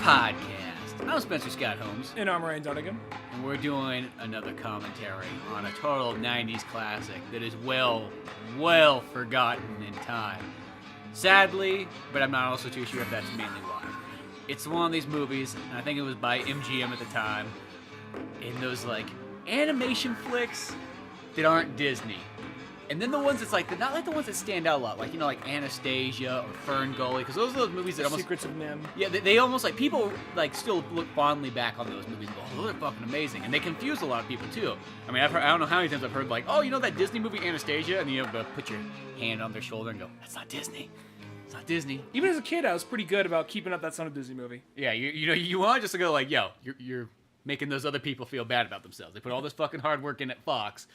podcast. I'm Spencer Scott Holmes. And I'm Ryan Dunnigan. And we're doing another commentary on a total 90s classic that is well forgotten in time. Sadly, but I'm not also too sure if that's mainly why. It's one of these movies, and I think it was by MGM at the time, in those, like, animation flicks that aren't Disney. And then the ones that's like, not like the ones that stand out a lot, like, you know, like Anastasia or Fern Gully, because those are those movies that almost... Secrets of NIMH. Yeah, they almost, like, people, like, still look fondly back on those movies and go, oh, those are fucking amazing. And they confuse a lot of people, too. I mean, I don't know how many times I've heard, like, oh, you know that Disney movie Anastasia? And you have to put your hand on their shoulder and go, that's not Disney. It's not Disney. Even as a kid, I was pretty good about keeping up that's not a Disney movie. Yeah, you know, you want just to go, like, yo, you're making those other people feel bad about themselves. They put all this fucking hard work in at Fox,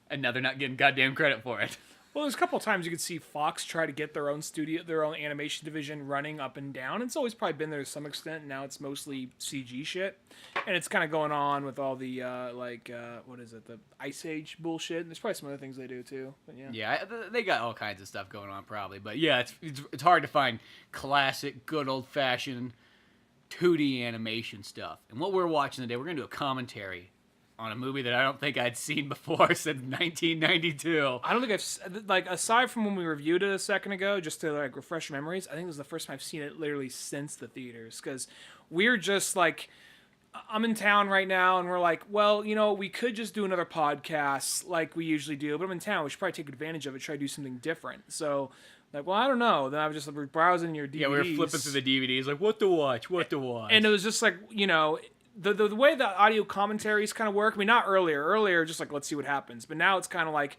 and now they're not getting goddamn credit for it. Well, there's a couple of times you could see Fox try to get their own studio, their own animation division running up and down. It's always probably been there to some extent. And now it's mostly CG shit. And it's kind of going on with all the, what is it, the Ice Age bullshit. And there's probably some other things they do, too. But yeah. Yeah, they got all kinds of stuff going on, probably. But yeah, it's hard to find classic, good old-fashioned 2D animation stuff. And what we're watching today, we're going to do a commentary on a movie that I don't think I'd seen before since 1992. I don't think I've, aside from when we reviewed it a second ago, just to, like, refresh memories, I think this is the first time I've seen it literally since the theaters. Because we're just, like, I'm in town right now, and we're like, well, you know, we could just do another podcast like we usually do, but I'm in town. We should probably take advantage of it, try to do something different. So, like, well, I don't know. Then I was just browsing your DVDs. Yeah, we were flipping through the DVDs, like, what to watch. And it was just like, you know... The way the audio commentaries kind of work, I mean, not earlier, just like, let's see what happens. But now it's kind of like,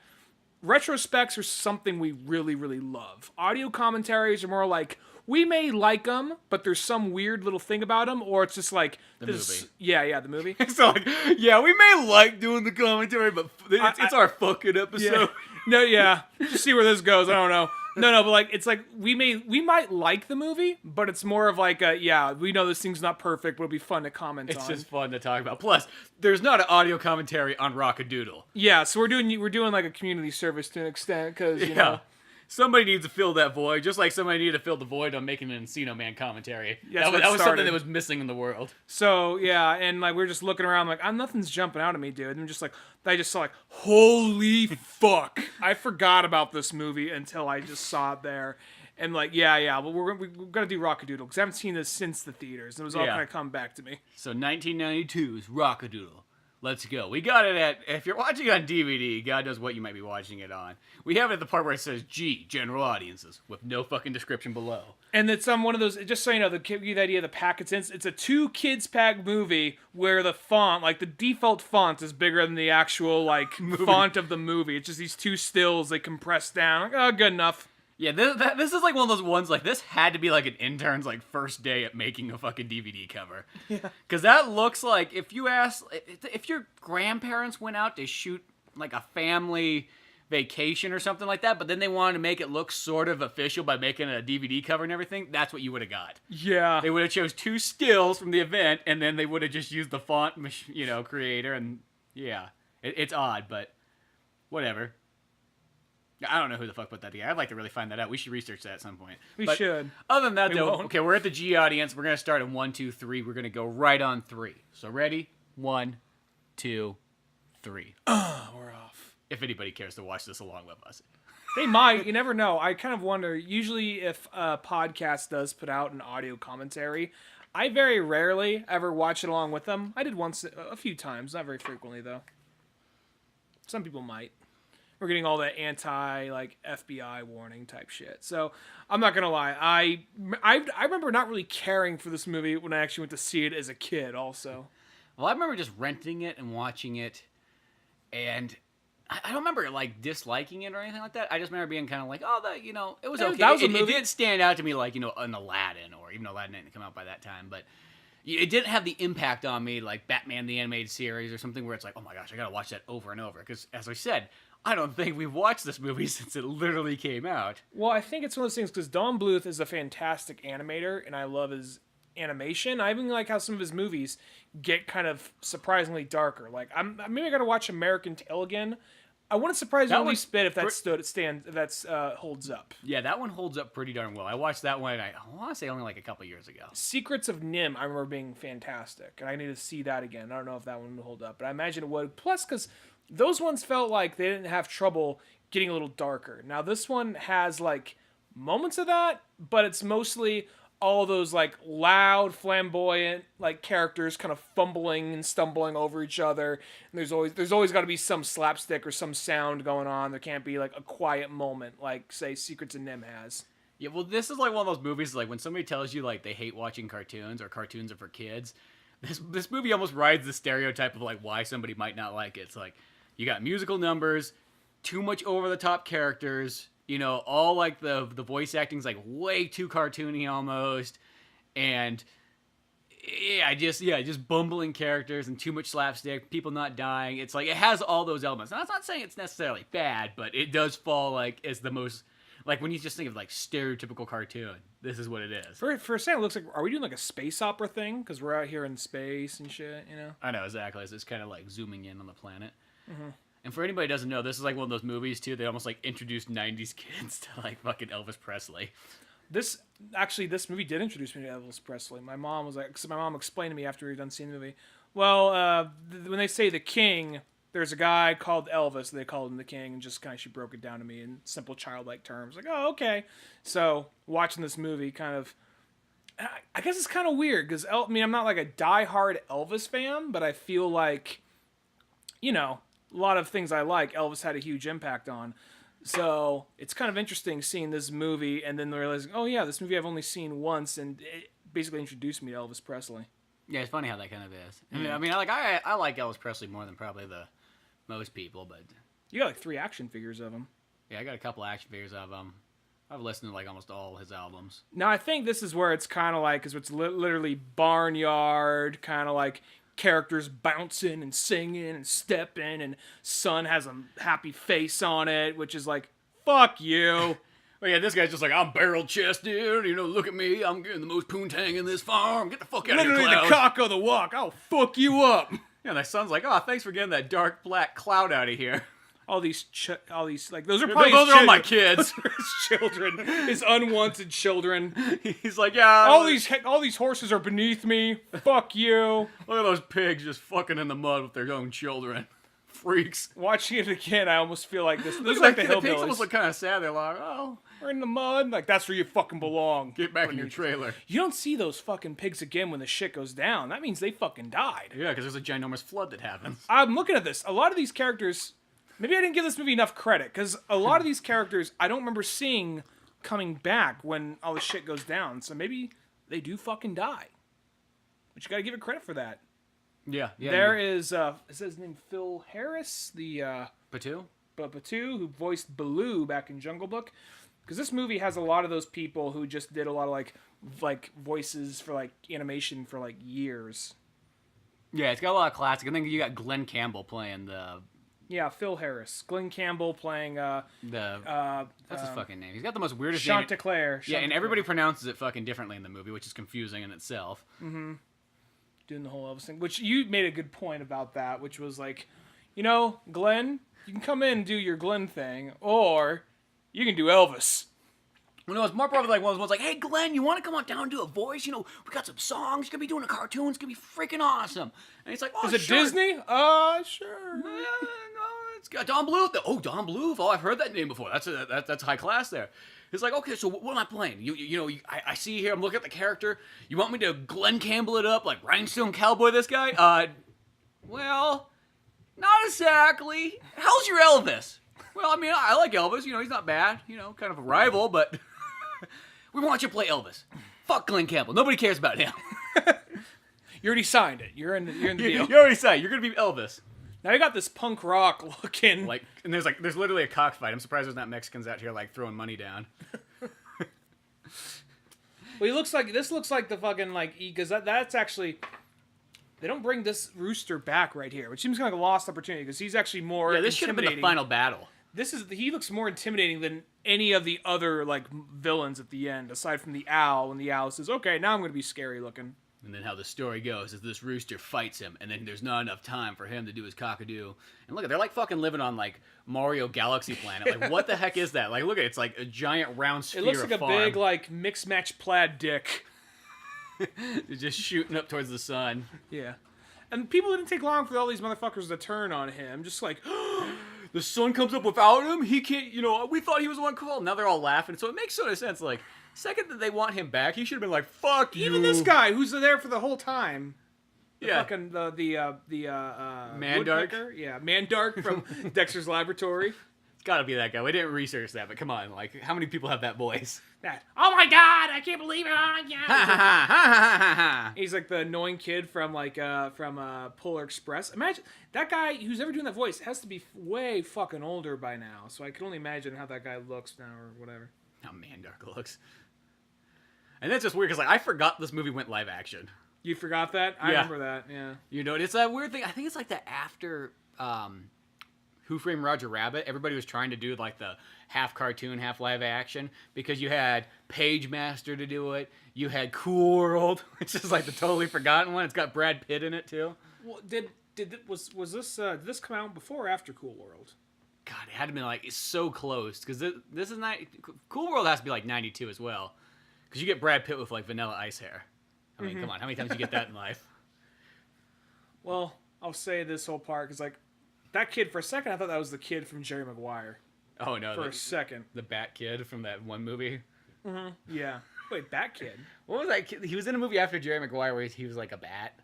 retrospects are something we really, really love. Audio commentaries are more like, we may like them, but there's some weird little thing about them, or it's just like... The movie. Yeah, the movie. So, like, yeah, we may like doing the commentary, but it's our fucking episode. Yeah. No, yeah. Just see where this goes, I don't know. No, but like, it's like, we might like the movie, but it's more of like we know this thing's not perfect, but it'll be fun to comment on. It's just fun to talk about. Plus, there's not an audio commentary on A Doodle. Yeah, so we're doing like a community service to an extent, because, you know. Somebody needs to fill that void, just like somebody needed to fill the void on making an Encino Man commentary. Yeah, that was something that was missing in the world. So, yeah, and like, we're just looking around like, nothing's jumping out at me, dude. And I'm just like, I just saw like, holy fuck. I forgot about this movie until I just saw it there. And like, yeah, but we're going to do A Doodle, because I haven't seen this since the theaters. And it was all kind of come back to me. So 1992's A Doodle. Let's go. We got it if you're watching on DVD, God knows what you might be watching it on. We have it at the part where it says G, general audiences, with no fucking description below. And it's one of those, just so you know, give you the idea of the pack it's in, it's a 2 kids pack movie where the font, like the default font is bigger than the actual, like, font of the movie. It's just these 2 stills they compress down. Like, oh, good enough. Yeah, this is like one of those ones, like, this had to be like an intern's, like, first day at making a fucking DVD cover. Yeah. Because that looks like, if your grandparents went out to shoot, like, a family vacation or something like that, but then they wanted to make it look sort of official by making a DVD cover and everything, that's what you would have got. Yeah. They would have chose 2 stills from the event, and then they would have just used the font, you know, creator, and, yeah. It's odd, but whatever. I don't know who the fuck put that together. I'd like to really find that out. We should research that at some point. We should. Other than that, We though, won't. okay, we're at the G audience. We're going to start at 1, 2, 3. We're going to go right on 3. So ready? 1, 2, 3. We're off. If anybody cares to watch this along with us. They might. You never know. I kind of wonder, usually if a podcast does put out an audio commentary, I very rarely ever watch it along with them. I did once, a few times. Not very frequently, though. Some people might. We're getting all the FBI warning type shit. So I'm not gonna lie. I remember not really caring for this movie when I actually went to see it as a kid. Also, well, I remember just renting it and watching it, and I don't remember like disliking it or anything like that. I just remember being kind of like, oh, it was okay. That was a movie. movie. It didn't stand out to me like, an Aladdin, or even Aladdin didn't come out by that time, but it didn't have the impact on me like Batman the Animated Series or something where it's like, oh my gosh, I gotta watch that over and over. Because as I said, I don't think we've watched this movie since it literally came out. Well, I think it's one of those things because Don Bluth is a fantastic animator, and I love his animation. I even like how some of his movies get kind of surprisingly darker. Like, maybe I gotta watch American Tail again. I wouldn't surprise you That the was least bit if that holds up. Yeah, that one holds up pretty darn well. I watched that one, I want to say only like a couple years ago. Secrets of Nim, I remember being fantastic, and I need to see that again. I don't know if that one would hold up, but I imagine it would. Plus, because those ones felt like they didn't have trouble getting a little darker. Now, this one has, like, moments of that, but it's mostly all of those, like, loud, flamboyant, like, characters kind of fumbling and stumbling over each other. And there's always got to be some slapstick or some sound going on. There can't be, like, a quiet moment like, say, Secrets of Nim has. Yeah, well, this is like one of those movies, like, when somebody tells you, like, they hate watching cartoons or cartoons are for kids, this movie almost rides the stereotype of, like, why somebody might not like it. It's like, you got musical numbers, too much over-the-top characters, you know, all, like, the voice acting's, like, way too cartoony almost, and, just bumbling characters and too much slapstick, people not dying. It's like, it has all those elements. Now, I'm not saying it's necessarily bad, but it does fall, like, as the most, like, when you just think of, like, stereotypical cartoon, this is what it is. For a second, it looks like, are we doing, like, a space opera thing? Because we're out here in space and shit, you know? I know, exactly. It's kind of, like, zooming in on the planet. Mm-hmm. And for anybody who doesn't know, this is like one of those movies too. They almost like introduced '90s kids to like fucking Elvis Presley. This movie did introduce me to Elvis Presley. My mom was like, because my mom explained to me after we were done seeing the movie. Well, when they say the king, there's a guy called Elvis. They called him the king, and just kind of she broke it down to me in simple childlike terms. Like, oh, okay. So watching this movie, kind of, I guess it's kind of weird because I'm not like a diehard Elvis fan, but I feel like, you know, a lot of things I like, Elvis had a huge impact on. So it's kind of interesting seeing this movie and then realizing, oh yeah, this movie I've only seen once, and it basically introduced me to Elvis Presley. Yeah, it's funny how that kind of is. I like Elvis Presley more than probably most people, but you got like 3 action figures of him. Yeah, I got a couple action figures of him. I've listened to like almost all his albums. Now I think this is where it's kind of like, because it's literally Barnyard, kind of like characters bouncing and singing and stepping, and Son has a happy face on it, which is like, fuck you. Well, yeah, this guy's just like, I'm barrel chested, you know, look at me, I'm getting the most poontang in this farm, get the fuck out of here, literally cloud. The cock of the walk, I'll fuck you up. Yeah, my son's like, oh, thanks for getting that dark black cloud out of here. All these like, those are probably those are all my kids. Those are his children, his unwanted children. He's like, yeah. All these horses are beneath me. Fuck you. Look at those pigs just fucking in the mud with their own children. Freaks. Watching it again, I almost feel like this. This is like the hillbillies. The pigs almost look kind of sad. They're like, oh, we're in the mud. Like, that's where you fucking belong. Get back in your trailer. You don't see those fucking pigs again when the shit goes down. That means they fucking died. Yeah, because there's a ginormous flood that happens. I'm looking at this. A lot of these characters, maybe I didn't give this movie enough credit, because a lot of these characters I don't remember seeing coming back when all the shit goes down. So maybe they do fucking die. But you gotta give it credit for that. Yeah. There is his name Phil Harris, the Batu, who voiced Baloo back in Jungle Book. Because this movie has a lot of those people who just did a lot of like voices for like animation for like years. Yeah, it's got a lot of classic. I think you got Glenn Campbell playing the. Yeah, Phil Harris. Glenn Campbell playing what's his fucking name? He's got the most weirdest name. Chanticleer. Yeah, and everybody pronounces it fucking differently in the movie, which is confusing in itself. Mm-hmm. Doing the whole Elvis thing, which you made a good point about that, which was like, you know, Glenn, you can come in and do your Glenn thing, or you can do Elvis. Well, no, it's more probably like one of those ones like, hey, Glenn, you want to come on down and do a voice? You know, we got some songs. You're going to be doing a cartoon. It's going to be freaking awesome. And he's like, oh, is it sure. Disney? Sure. No, it's got Don Bluth. Oh, Don Bluth. Oh, I've heard that name before. That's high class there. He's like, okay, so what am I playing? I see here, I'm looking at the character. You want me to Glenn Campbell it up like Rhinestone Cowboy this guy? Well, not exactly. How's your Elvis? Well, I mean, I like Elvis. You know, he's not bad. You know, kind of a rival, but we want you to play Elvis. Fuck Glenn Campbell. Nobody cares about him. You already signed it. You're in the deal. You already signed. You're gonna be Elvis. Now you got this punk rock looking. Like, and there's literally a cockfight. I'm surprised there's not Mexicans out here like throwing money down. Well, this looks like the fucking like, because that's actually, they don't bring this rooster back right here, which seems kind of like a lost opportunity because he's actually more. Yeah, this should have been the final battle. He looks more intimidating than any of the other like villains at the end, aside from the owl. When the owl says, "Okay, now I'm going to be scary looking." And then how the story goes is this rooster fights him, and then there's not enough time for him to do his cockadoo. And look, they're like fucking living on like Mario Galaxy Planet. Like, what the heck is that? Like, look at it, it's like a giant round sphere. It looks like of a farm. big like mixed match plaid dick. They're just shooting up towards the sun. Yeah, and people didn't take long for all these motherfuckers to turn on him. Just like, the sun comes up without him. He can't. We thought he was the one called. Now they're all laughing. So it makes sort of sense. Like. Second that they want him back, he should have been like, "Fuck you." Even this guy who's there for the whole time. Yeah. Fucking the Mandark? woodpecker? Yeah, Mandark from Dexter's Laboratory. It's gotta be that guy. We didn't research that, but come on, like, how many people have that voice? That. Oh my god, I can't believe it. Oh my god. He's like the annoying kid from Polar Express. Imagine that guy who's ever doing that voice has to be way fucking older by now. So I can only imagine how that guy looks now or whatever. How Mandark looks. And that's just weird because like I forgot this movie went live action. You forgot that? I remember that. Yeah. It's that weird thing. I think it's like that after Who Framed Roger Rabbit. Everybody was trying to do like the half cartoon, half live action because you had Page Master to do it. You had Cool World, which is like the totally forgotten one. It's got Brad Pitt in it too. Well, did this come out before or after Cool World? God, it had to be like it's so close because this is not Cool World has to be like 92 as well. Because you get Brad Pitt with, like, Vanilla Ice hair. I mean, come on. How many times do you get that in life? Well, I'll say this whole part, because, like, that kid, for a second, I thought that was the kid from Jerry Maguire. Oh, no. For a second. The Bat Kid from that one movie? Mm-hmm. Yeah. Wait, Bat Kid? What was that kid? He was in a movie after Jerry Maguire where he was, like, a bat.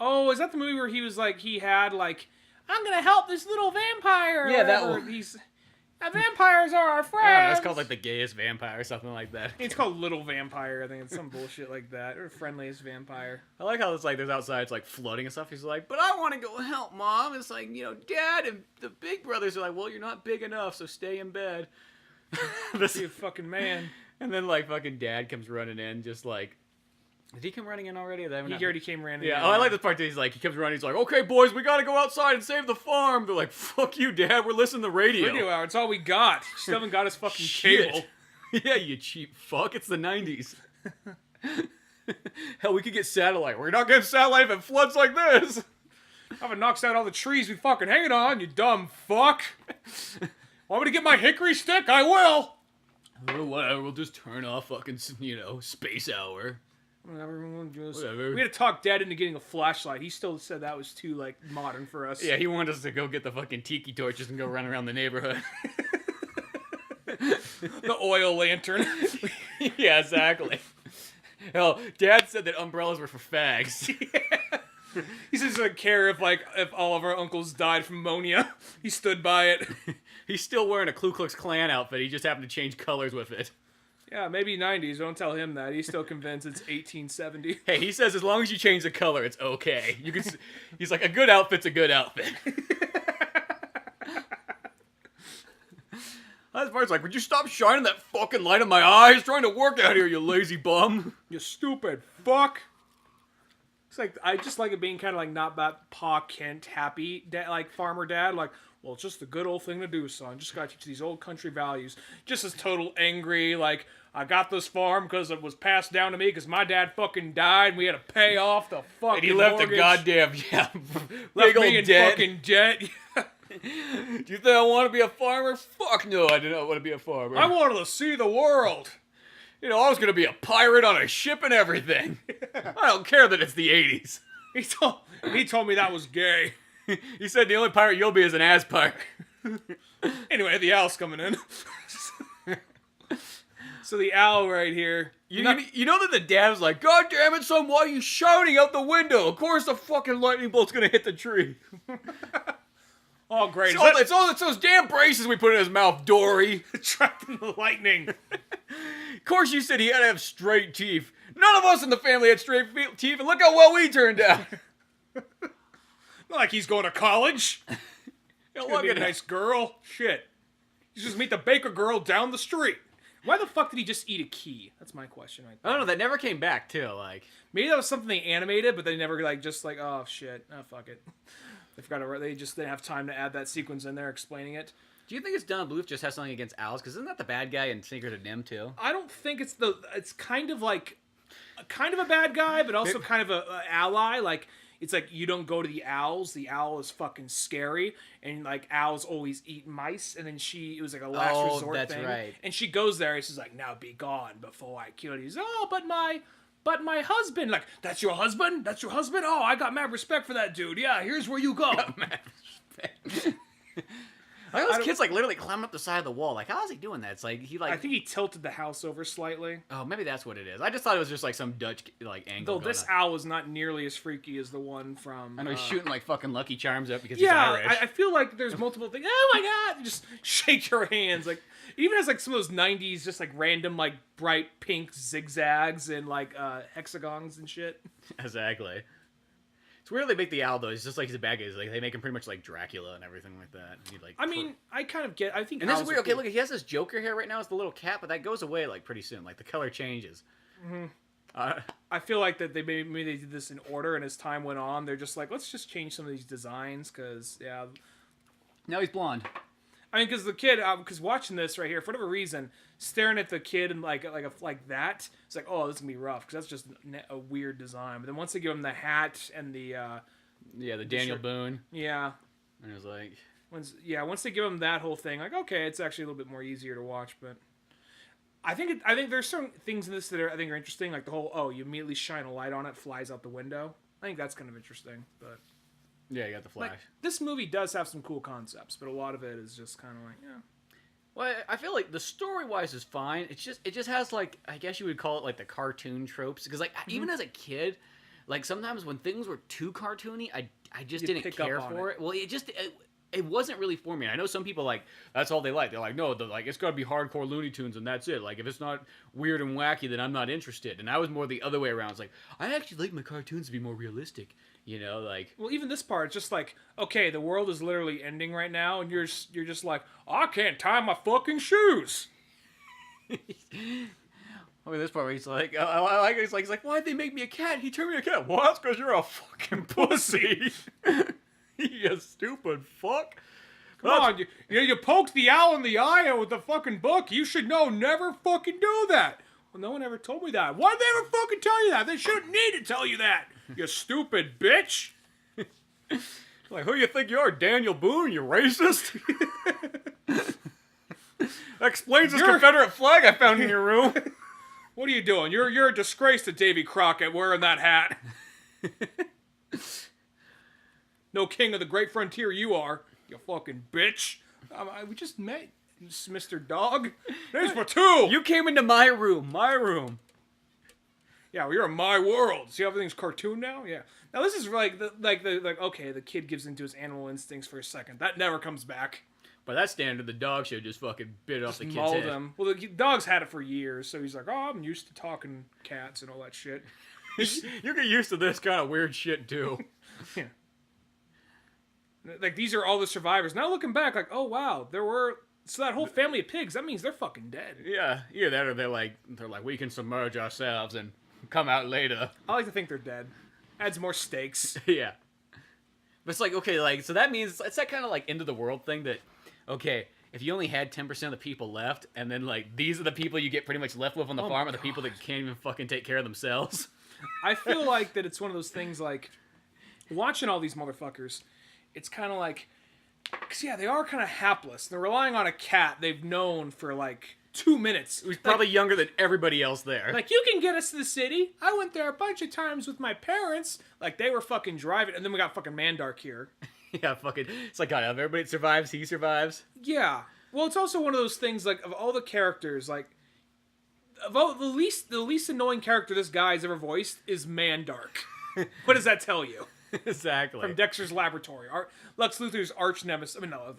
Oh, is that the movie where he was, like, he had, like, I'm going to help this little vampire? Yeah, that one. Vampires are our friends. Yeah, it's called like the gayest vampire or something like that. It's called Little Vampire. I think it's some bullshit like that, or Friendliest Vampire. I like how it's like there's outside, it's like floating and stuff. He's like, but I want to go help, Mom. It's like, Dad and the big brothers are like, well, you're not big enough, so stay in bed. You fucking man. And then like fucking Dad comes running in, just like. Did he come running in already? He already came running in. Yeah, I like this part too. He's like, he comes running, he's like, okay, boys, we gotta go outside and save the farm. They're like, fuck you, Dad, we're listening to the radio. Radio hour, it's all we got. Still haven't got his fucking cable. Yeah, you cheap fuck, it's the 90s. Hell, we could get satellite. We're not getting satellite if it floods like this. If it knocks out all the trees we fucking hanging on, you dumb fuck. Want me to get my hickory stick? I will. Oh, whatever, we'll just turn off fucking, space hour. Whatever. Whatever. We had to talk Dad into getting a flashlight. He still said that was too, like, modern for us. Yeah, he wanted us to go get the fucking tiki torches and go run around the neighborhood. The oil lantern. Yeah, exactly. Hell, Dad said that umbrellas were for fags. Yeah. He says he doesn't care if all of our uncles died from pneumonia. He stood by it. He's still wearing a Ku Klux Klan outfit. He just happened to change colors with it. Yeah, maybe 90s. Don't tell him that. He's still convinced it's 1870. Hey, he says as long as you change the color, it's okay. You can. He's like, a good outfit's a good outfit. That part's like, would you stop shining that fucking light in my eyes? Trying to work out here, you lazy bum. You stupid fuck. It's like, I just like it being kind of like not that Pa Kent happy, like farmer dad, like, well, it's just the good old thing to do, son. Just gotta teach these old country values. Just as total angry, like, I got this farm because it was passed down to me because my dad fucking died and we had to pay off the fucking And he left mortgage. a goddamn, Left big me old in debt. fucking debt. Do you think I want to be a farmer? Fuck no, I do not want to be a farmer. I wanted to see the world. I was going to be a pirate on a ship and everything. I don't care that it's the 80s. He told me that was gay. He said the only pirate you'll be is an ass pirate. Anyway, the owl's coming in. So the owl right here. You know that the dad was like, God damn it, son, why are you shouting out the window? Of course the fucking lightning bolt's going to hit the tree. Oh, great. It's those damn braces we put in his mouth, Dory. Trapping the lightning. Of course you said he had to have straight teeth. None of us in the family had straight teeth, and look how well we turned out. Not like he's going to college. Look Be a at nice girl. Shit. You just meet the baker girl down the street. Why the fuck did he just eat a key? That's my question right there. I don't know, that never came back, too, like. Maybe that was something they animated, but they never, oh, shit. Oh, fuck it. They forgot to, they just didn't have time to add that sequence in there explaining it. Do you think it's Don Bluth just has something against owls? Because isn't that the bad guy in Secret of NIMH, too? I don't think it's kind of like kind of a bad guy, but also kind of a ally. Like, it's like, you don't go to the owls. The owl is fucking scary. And, like, owls always eat mice. And then it was like a last resort that's thing. right. And she goes there and she's like, now be gone before I kill you. He's, oh, but my husband. Like, that's your husband? That's your husband? Oh, I got mad respect for that dude. Yeah, here's where you go. Mad respect. Like those kids like literally climbing up the side of the wall. Like, how is he doing that? It's like I think he tilted the house over slightly. Oh, maybe that's what it is. I just thought it was just like some Dutch like angle. Though this owl is not nearly as freaky as the one from. I know he's shooting like fucking Lucky Charms up because he's Irish. I feel like there's multiple things. Oh my god! Just shake your hands. Like, it even has like some of those '90s just like random like bright pink zigzags and like hexagons and shit. Exactly. It's weird they make the owl though. It's just like he's a bad guy. It's like they make him pretty much like Dracula and everything like that. He, like, I mean, I kind of get. I think. And this is weird. Okay, look, he has this Joker hair right now. It's the little cat, but that goes away like pretty soon. Like the color changes. Mm-hmm. I feel like that maybe they did this in order, and as time went on, they're just like, let's just change some of these designs because Now he's blonde. I mean, because the kid, because watching this right here, for whatever reason, staring at the kid and like that, it's like, oh, this is gonna be rough because that's just a weird design. But then once they give him the hat and the Daniel Boone. Yeah. And it was like, once they give him that whole thing, like, okay, it's actually a little bit more easier to watch. But I think there's certain things in this that I think are interesting, like the whole you immediately shine a light on it, flies out the window. I think that's kind of interesting, but. Yeah, you got the flash. Like, this movie does have some cool concepts, but a lot of it is just kind of like, yeah. Well, I feel like the story-wise is fine. It just has, like, I guess you would call it, like, the cartoon tropes. Because, like, even as a kid, like, sometimes when things were too cartoony, I just didn't care for it. Well, it wasn't really for me. I know some people, like, that's all they like. They're like, no, it's got to be hardcore Looney Tunes, and that's it. Like, if it's not weird and wacky, then I'm not interested. And I was more the other way around. It's like, I actually like my cartoons to be more realistic. You know, like... Well, even this part, it's just like, okay, the world is literally ending right now, and you're just like, I can't tie my fucking shoes. I mean, this part where he's like, I like it. He's like, why'd they make me a cat? He turned me a cat. Well, that's because you're a fucking pussy. You stupid fuck. Come on, you poked the owl in the eye with the fucking book. You should know, never fucking do that. Well, no one ever told me that. Why'd they ever fucking tell you that? They shouldn't need to tell you that. You stupid bitch. Like, who you think you are, Daniel Boone, you racist? That explains this Confederate flag I found in your room. What are you doing? You're a disgrace to Davy Crockett wearing that hat. No king of the great frontier you are, you fucking bitch. We just met, Mr. Dog. There's for two. You came into my room. Yeah, well, you're in my world. See how everything's cartoon now? Yeah. Now this is like okay, the kid gives into his animal instincts for a second. That never comes back. By that standard, the dog should just fucking bit off the kid's mauled head. Him. Well, the dog's had it for years, so he's like, oh, I'm used to talking cats and all that shit. You get used to this kind of weird shit too. Yeah. Like, these are all the survivors. Now looking back, like, oh wow, so that whole family of pigs, that means they're fucking dead. Yeah, either that or they're like, we can submerge ourselves and come out later. I like to think they're dead. Adds more stakes. Yeah. But it's like, okay, like, so that means, it's that kind of like end of the world thing that, okay, if you only had 10% of the people left, and then like, these are the people you get pretty much left with on the farm, are the people that can't even fucking take care of themselves. I feel like that it's one of those things like, watching all these motherfuckers, it's kind of like, because yeah, they are kind of hapless. They're relying on a cat they've known for like 2 minutes. Who's probably younger than everybody else there. Like, you can get us to the city. I went there a bunch of times with my parents. Like, they were fucking driving. And then we got fucking Mandark here. Yeah, fucking. It's like, God, everybody survives, he survives. Yeah. Well, it's also one of those things, like, of all the characters, like, of all, the least annoying character this guy's ever voiced is Mandark. What does that tell you? Exactly. From Dexter's Laboratory. Lex Luthor's arch nemesis. I mean, no,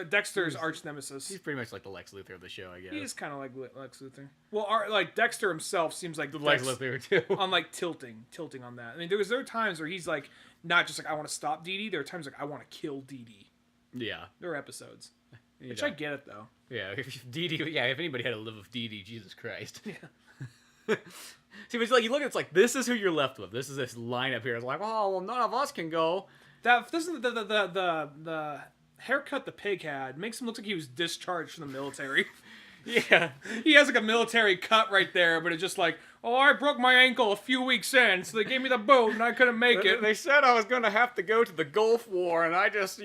Dexter's arch nemesis. He's pretty much like the Lex Luthor of the show, I guess. He is kind of like Lex Luthor. Well, like, Dexter himself seems like the Lex Luthor, too. On, like, tilting on that. I mean, there are times where he's, like, not just like, I want to stop Dee Dee. There are times like, I want to kill Dee Dee. Yeah. There are episodes. Which I get it, though. Yeah, if anybody had to live with Dee Dee, Jesus Christ. Yeah. See, but it's like, you look at it's like, this is who you're left with. This is this lineup here. It's like, oh, well, none of us can go. This is the haircut the pig had makes him look like he was discharged from the military. Yeah. He has like a military cut right there, but it's just like, Oh, I broke my ankle a few weeks in, so they gave me the boot and I couldn't make it. They said I was going to have to go to the Gulf War, and I just,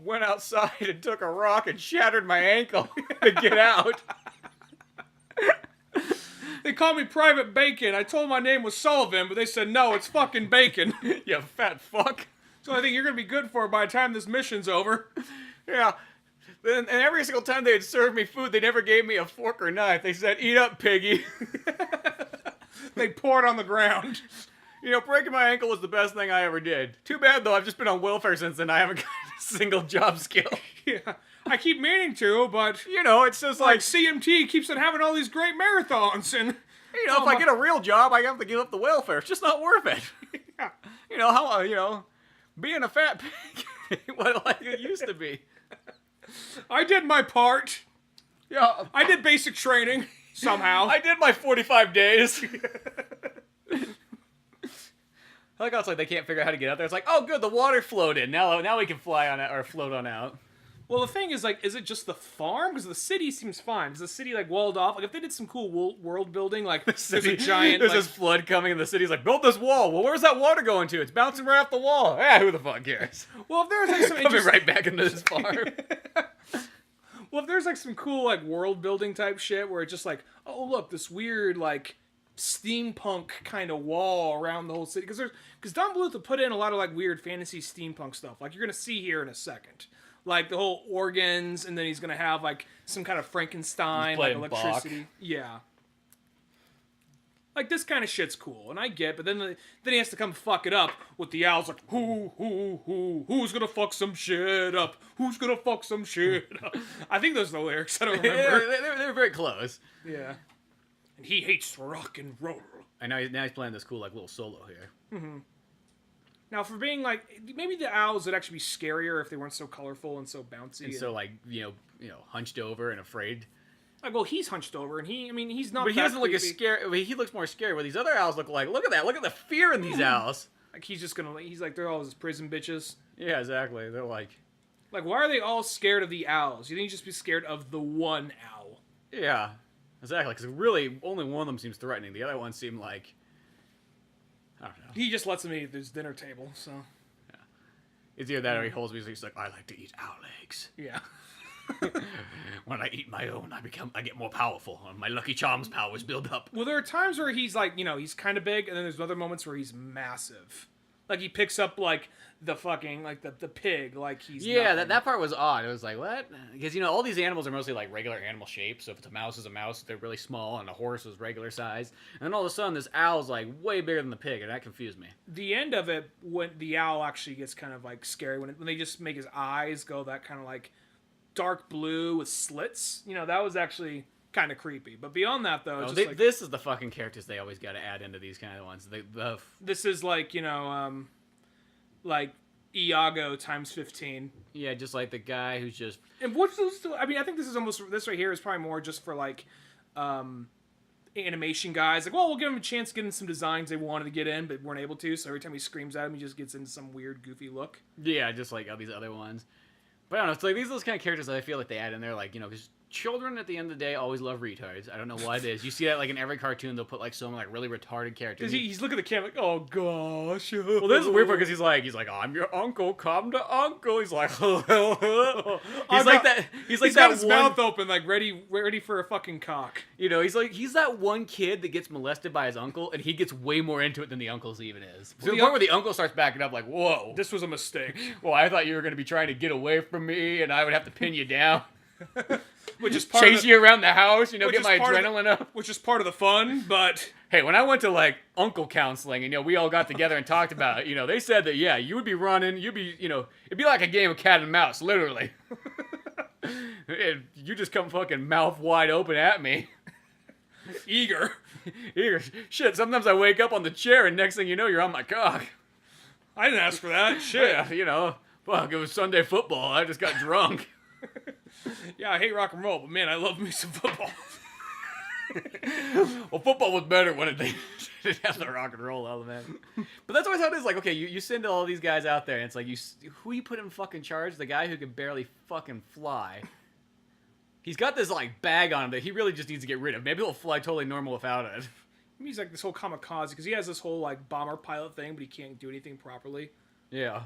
went outside and took a rock and shattered my ankle to get out. They called me Private Bacon. I told them my name was Sullivan, but they said, no, it's fucking Bacon. You fat fuck. So I think you're going to be good for it by the time this mission's over. Yeah. And every single time they had served me food, they never gave me a fork or knife. They said, eat up, piggy. They pour it on the ground. Breaking my ankle was the best thing I ever did. Too bad, though, I've just been on welfare since then. I haven't got a single job skill. Yeah. I keep meaning to, but... it's just like CMT keeps on having all these great marathons, and... if I get a real job, I have to give up the welfare. It's just not worth it. Yeah. Being a fat pig, like it used to be. I did my part. Yeah. I did basic training, somehow. I did my 45 days. I like how it's like they can't figure out how to get out there. It's like, oh good, the water flowed in. Now we can fly on it or float on out. Well, the thing is, is it just the farm? Because the city seems fine. Is the city, walled off? If they did some cool world building, there's a giant... There's this flood coming, and the city's like, build this wall. Well, where's that water going to? It's bouncing right off the wall. Yeah, who the fuck cares? Well, if there's, some... Coming right back into this farm. Well, if there's, some cool, world building type shit, where it's just oh, look, this weird, steampunk kind of wall around the whole city. Because Don Bluth would put in a lot of, weird fantasy steampunk stuff. You're going to see here in a second. The whole organs, and then he's gonna have some kind of Frankenstein, electricity. Bach. Yeah. This kind of shit's cool, and I get, but then he has to come fuck it up with the owls. Who's gonna fuck some shit up? Who's gonna fuck some shit up? I think those are the lyrics. I don't remember. Yeah, they're very close. Yeah. And he hates rock and roll. I know. Now he's playing this cool little solo here. Mm-hmm. Now, for being maybe the owls would actually be scarier if they weren't so colorful and so bouncy. And so hunched over and afraid. Well, he's hunched over, and he's not. But he doesn't look as scary. He looks more scary. Where these other owls look like, look at that, look at the fear in these owls. He's just gonna. He's they're all his prison bitches. Yeah, exactly. They're like, why are they all scared of the owls? You think you just be scared of the one owl? Yeah, exactly. Because really, only one of them seems threatening. The other ones seem like. I don't know. He just lets him eat at his dinner table, so... Yeah. It's either that or he holds me, he's like, I like to eat owl eggs. Yeah. When I eat my own, I get more powerful, and my Lucky Charms powers build up. Well, there are times where he's he's kind of big, and then there's other moments where he's massive. He picks up, the fucking, the pig, he's Yeah, that part was odd. It was like, what? Because, all these animals are mostly, regular animal shapes. So if it's a mouse, it's a mouse. They're really small, and a horse is regular size. And then all of a sudden, this owl's, way bigger than the pig, and that confused me. The end of it, when the owl actually gets kind of, scary, when they just make his eyes go that kind of, dark blue with slits, that was actually... kind of creepy, but beyond that though, this is the fucking characters they always got to add into these kind of ones. This is Iago times 15. Yeah, just the guy who's just. And what's those? I think this right here is probably more just for animation guys. We'll give him a chance getting some designs they wanted to get in, but weren't able to. So every time he screams at him, he just gets into some weird, goofy look. Yeah, just all these other ones. But I don't know. It's these are those kind of characters that I feel they add in there, because. Children at the end of the day always love retards. I don't know why it is. You see that in every cartoon they'll put some really retarded characters. He's looking at the camera oh gosh. Well, this is weird because he's like I'm your uncle, come to uncle. He's like he's got his mouth open ready for a fucking cock. He's that one kid that gets molested by his uncle and he gets way more into it than the uncle's even is. To the point where the uncle starts backing up whoa, this was a mistake. Well, I thought you were going to be trying to get away from me and I would have to pin you down. Which is part chase you around the house, get my adrenaline up. Which is part of the fun, but... Hey, when I went to, uncle counseling, and, we all got together and talked about it, they said that, yeah, you would be running, you'd be, it'd be like a game of cat and mouse, literally. You just come fucking mouth wide open at me. Eager. Shit, sometimes I wake up on the chair, and next thing you know, you're on my cock. I didn't ask for that. Shit. Yeah, fuck, it was Sunday football. I just got drunk. Yeah, I hate rock and roll, but man, I love me some football. Well, football was better when it didn't have the rock and roll element. But that's always how it is. Okay, you send all these guys out there, and it's who you put in fucking charge? The guy who can barely fucking fly. He's got this bag on him that he really just needs to get rid of. Maybe he'll fly totally normal without it. He's like this whole kamikaze because he has this whole like bomber pilot thing, but he can't do anything properly. Yeah.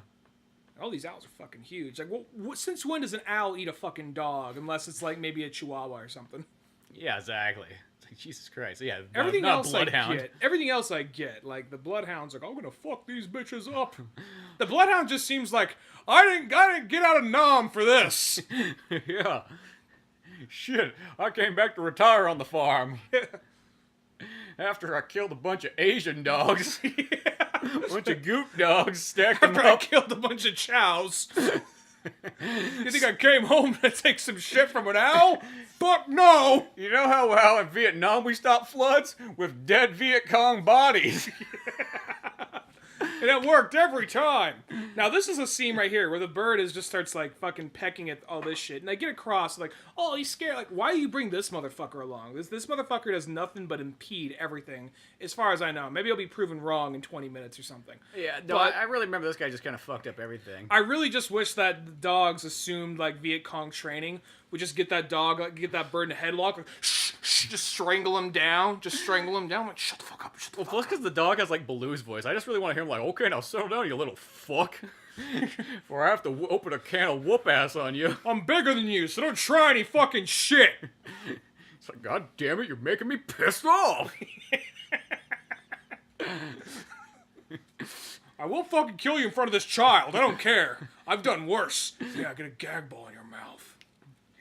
All these owls are fucking huge. Like, since when does an owl eat a fucking dog? Unless it's like maybe a chihuahua or something. Yeah, exactly. It's like, Jesus Christ. Yeah, everything not else Bloodhound. I get. Everything else I get. Like the Bloodhound's like, I'm gonna fuck these bitches up. The Bloodhound just seems like I didn't get out of Nam for this. Yeah. Shit, I came back to retire on the farm. After I killed a bunch of Asian dogs. A bunch of goop dogs, stacked them After I up. killed a bunch of chows. You think I came home to take some shit from an owl? Fuck no! You know how in Vietnam we stopped floods? With dead Viet Cong bodies. And it worked every time. Now, this is a scene right here where the bird just starts, like, fucking pecking at all this shit. And they get across, like, oh, he's scared. Like, why do you bring this motherfucker along? This motherfucker does nothing but impede everything, as far as I know. Maybe I'll be proven wrong in 20 minutes or something. Yeah, no, I really remember this guy just kind of fucked up everything. I really just wish that the dogs assumed, like, Viet Cong training would just get that dog, like, get that bird in a headlock, like, shh, shh, just strangle him down. Just strangle him down. Like, shut the fuck up, shut the fuck up. Plus, because the dog has, like, Baloo's voice. I just really want to hear him like, okay, now settle down, you little fuck. Or I have to open a can of whoop ass on you. I'm bigger than you, so don't try any fucking shit. It's like, God damn it, you're making me pissed off. I will fucking kill you in front of this child. I don't care. I've done worse. Yeah, get a gag ball in your mouth.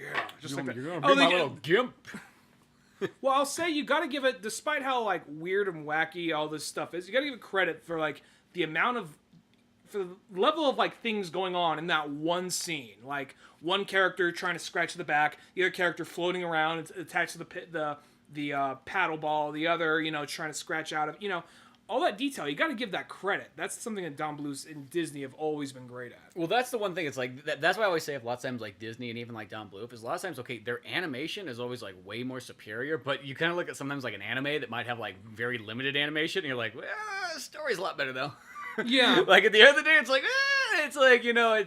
Yeah, just like that. You're gonna be my little gimp. Well, I'll say you gotta give it, despite how, like, weird and wacky all this stuff is, you gotta give it credit for, like, the amount of, for the level of, like, things going on in that one scene. Like, one character trying to scratch the back, the other character floating around, it's attached to the paddle ball, the other, you know, trying to scratch out of, you know, all that detail, you got to give that credit. That's something that Don Bluth and Disney have always been great at. Well, that's the one thing. It's like that's why I always say, a lot of times, like Disney and even like Don Bluth, is a lot of times, okay, their animation is always like way more superior. But you kind of look at sometimes like an anime that might have like very limited animation, and you're like, well, the story's a lot better though. Yeah. Like at the end of the day, it's like, you know,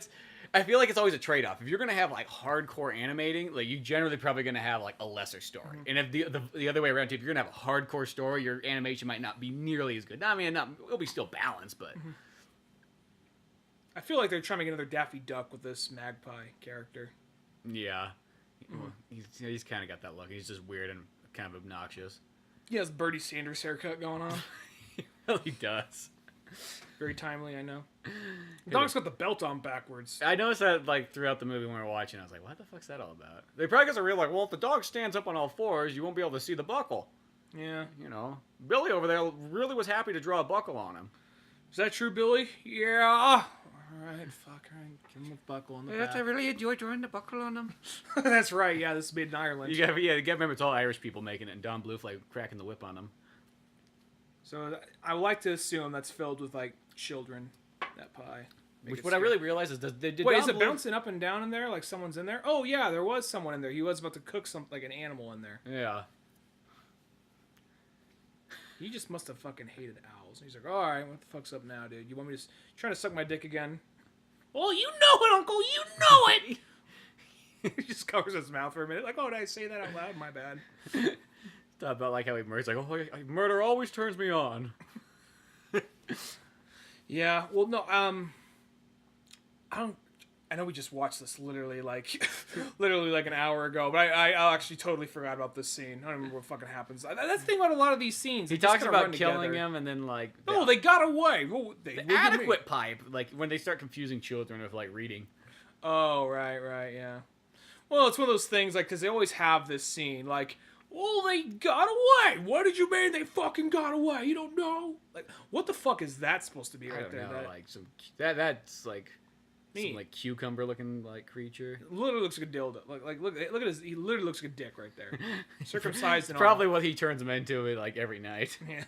I feel like it's always a trade-off. If you're gonna have like hardcore animating, like you generally probably gonna have like a lesser story. And if the other way around, too, if you're gonna have a hardcore story, your animation might not be nearly as good. I mean, it'll be still balanced, but I feel like they're trying to get another Daffy Duck with this magpie character. yeah, well, he's kind of got that look. He's just weird and kind of obnoxious. He has Bernie Sanders haircut going on. He really does. Very timely, I know. The dog's got the belt on backwards. I noticed that like throughout the movie when we were watching, I was like, what the fuck's that all about? They probably guys are real like, well, if the dog stands up on all fours, you won't be able to see the buckle. Yeah. You know, Billy over there really was happy to draw a buckle on him. Is that true, Billy? Yeah. All right, fuck. All right, give him a buckle on the back. I really enjoy drawing the buckle on him. That's right. Yeah, this is made in Ireland. You gotta remember, it's all Irish people making it, and Don Bluth like cracking the whip on them. So I would like to assume that's filled with like children. That pie. Which what I really realize is did Wait, Don is it Bluth... bouncing up and down in there? Like someone's in there? Oh yeah, there was someone in there. He was about to cook something like an animal in there. Yeah. He just must have fucking hated owls. He's like, all right, what the fuck's up now, dude? You want me to trying to suck my dick again? Well, you know it, Uncle. You know it. He just covers his mouth for a minute. Like, oh, did I say that out loud? My bad. Thought about like how he murders. Like, oh, murder always turns me on. Yeah. Well, no. I don't. I know we just watched this literally like an hour ago, but I actually totally forgot about this scene. I don't remember what fucking happens. That's the thing about a lot of these scenes. He talks about killing him, and then like no, they got away. Well, the adequate pipe, like when they start confusing children with like reading. Oh right, yeah. Well, it's one of those things like because they always have this scene like, well, they got away. What did you mean they fucking got away? You don't know? Like, what the fuck is that supposed to be right there? Know, like some that's like. Some like cucumber looking like creature. Literally looks like a dildo. Look at his. He literally looks like a dick right there, circumcised and probably all. what he turns him into like every night. Yeah.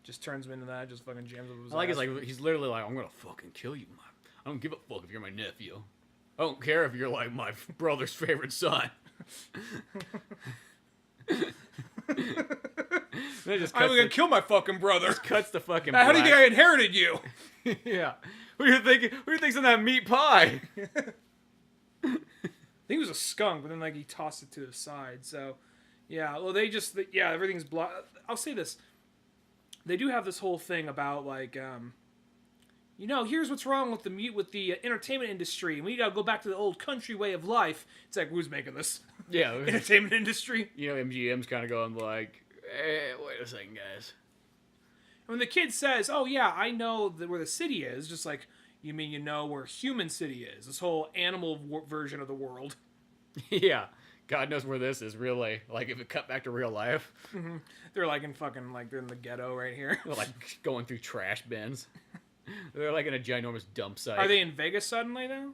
Just turns him into that. Just fucking jams up his. I like it's like he's literally like, I'm gonna fucking kill you. I don't give a fuck if you're my nephew. I don't care if you're like my brother's favorite son. I'm gonna kill my fucking brother. Just cuts the fucking. How do you think I inherited you? Yeah. Who do you think's in that meat pie? I think it was a skunk, but then like he tossed it to the side. So, Yeah, well, everything's I'll say this. They do have this whole thing about, like, here's what's wrong with the entertainment industry. We gotta go back to the old country way of life. It's like, who's making this? Yeah. Entertainment industry. MGM's kind of going like, hey, wait a second, guys. When the kid says, oh, yeah, I know where the city is, just like, you mean you know where Human City is? This whole animal version of the world. Yeah. God knows where this is, really. Like, if it cut back to real life. Mm-hmm. They're like in fucking, like, they're in the ghetto right here. They're like going through trash bins. They're like in a ginormous dump site. Are they in Vegas suddenly, though?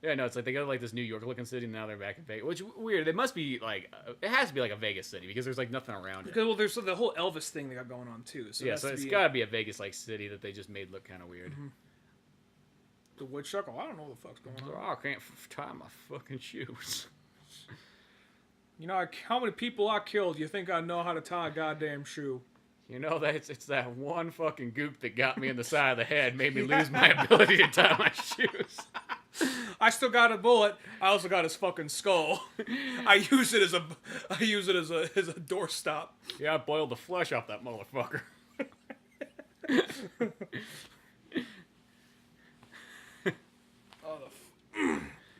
Yeah, no, it's like they go to like this New York looking city and now they're back in Vegas. Which, weird. It must be like, it has to be like a Vegas city because there's like nothing around it. Well, there's the whole Elvis thing they got going on, too. So yeah, so it's gotta be a Vegas-like city that they just made look kind of weird. Mm-hmm. The woodchuck? Oh, I don't know what the fuck's going on. Oh, I can't tie my fucking shoes. You know, how many people I killed, you think I know how to tie a goddamn shoe? You know, it's that one fucking goop that got me in the side of the head, made me lose my ability to tie my shoes. I still got a bullet. I also got his fucking skull. I use it as a doorstop. Yeah, I boiled the flesh off that motherfucker.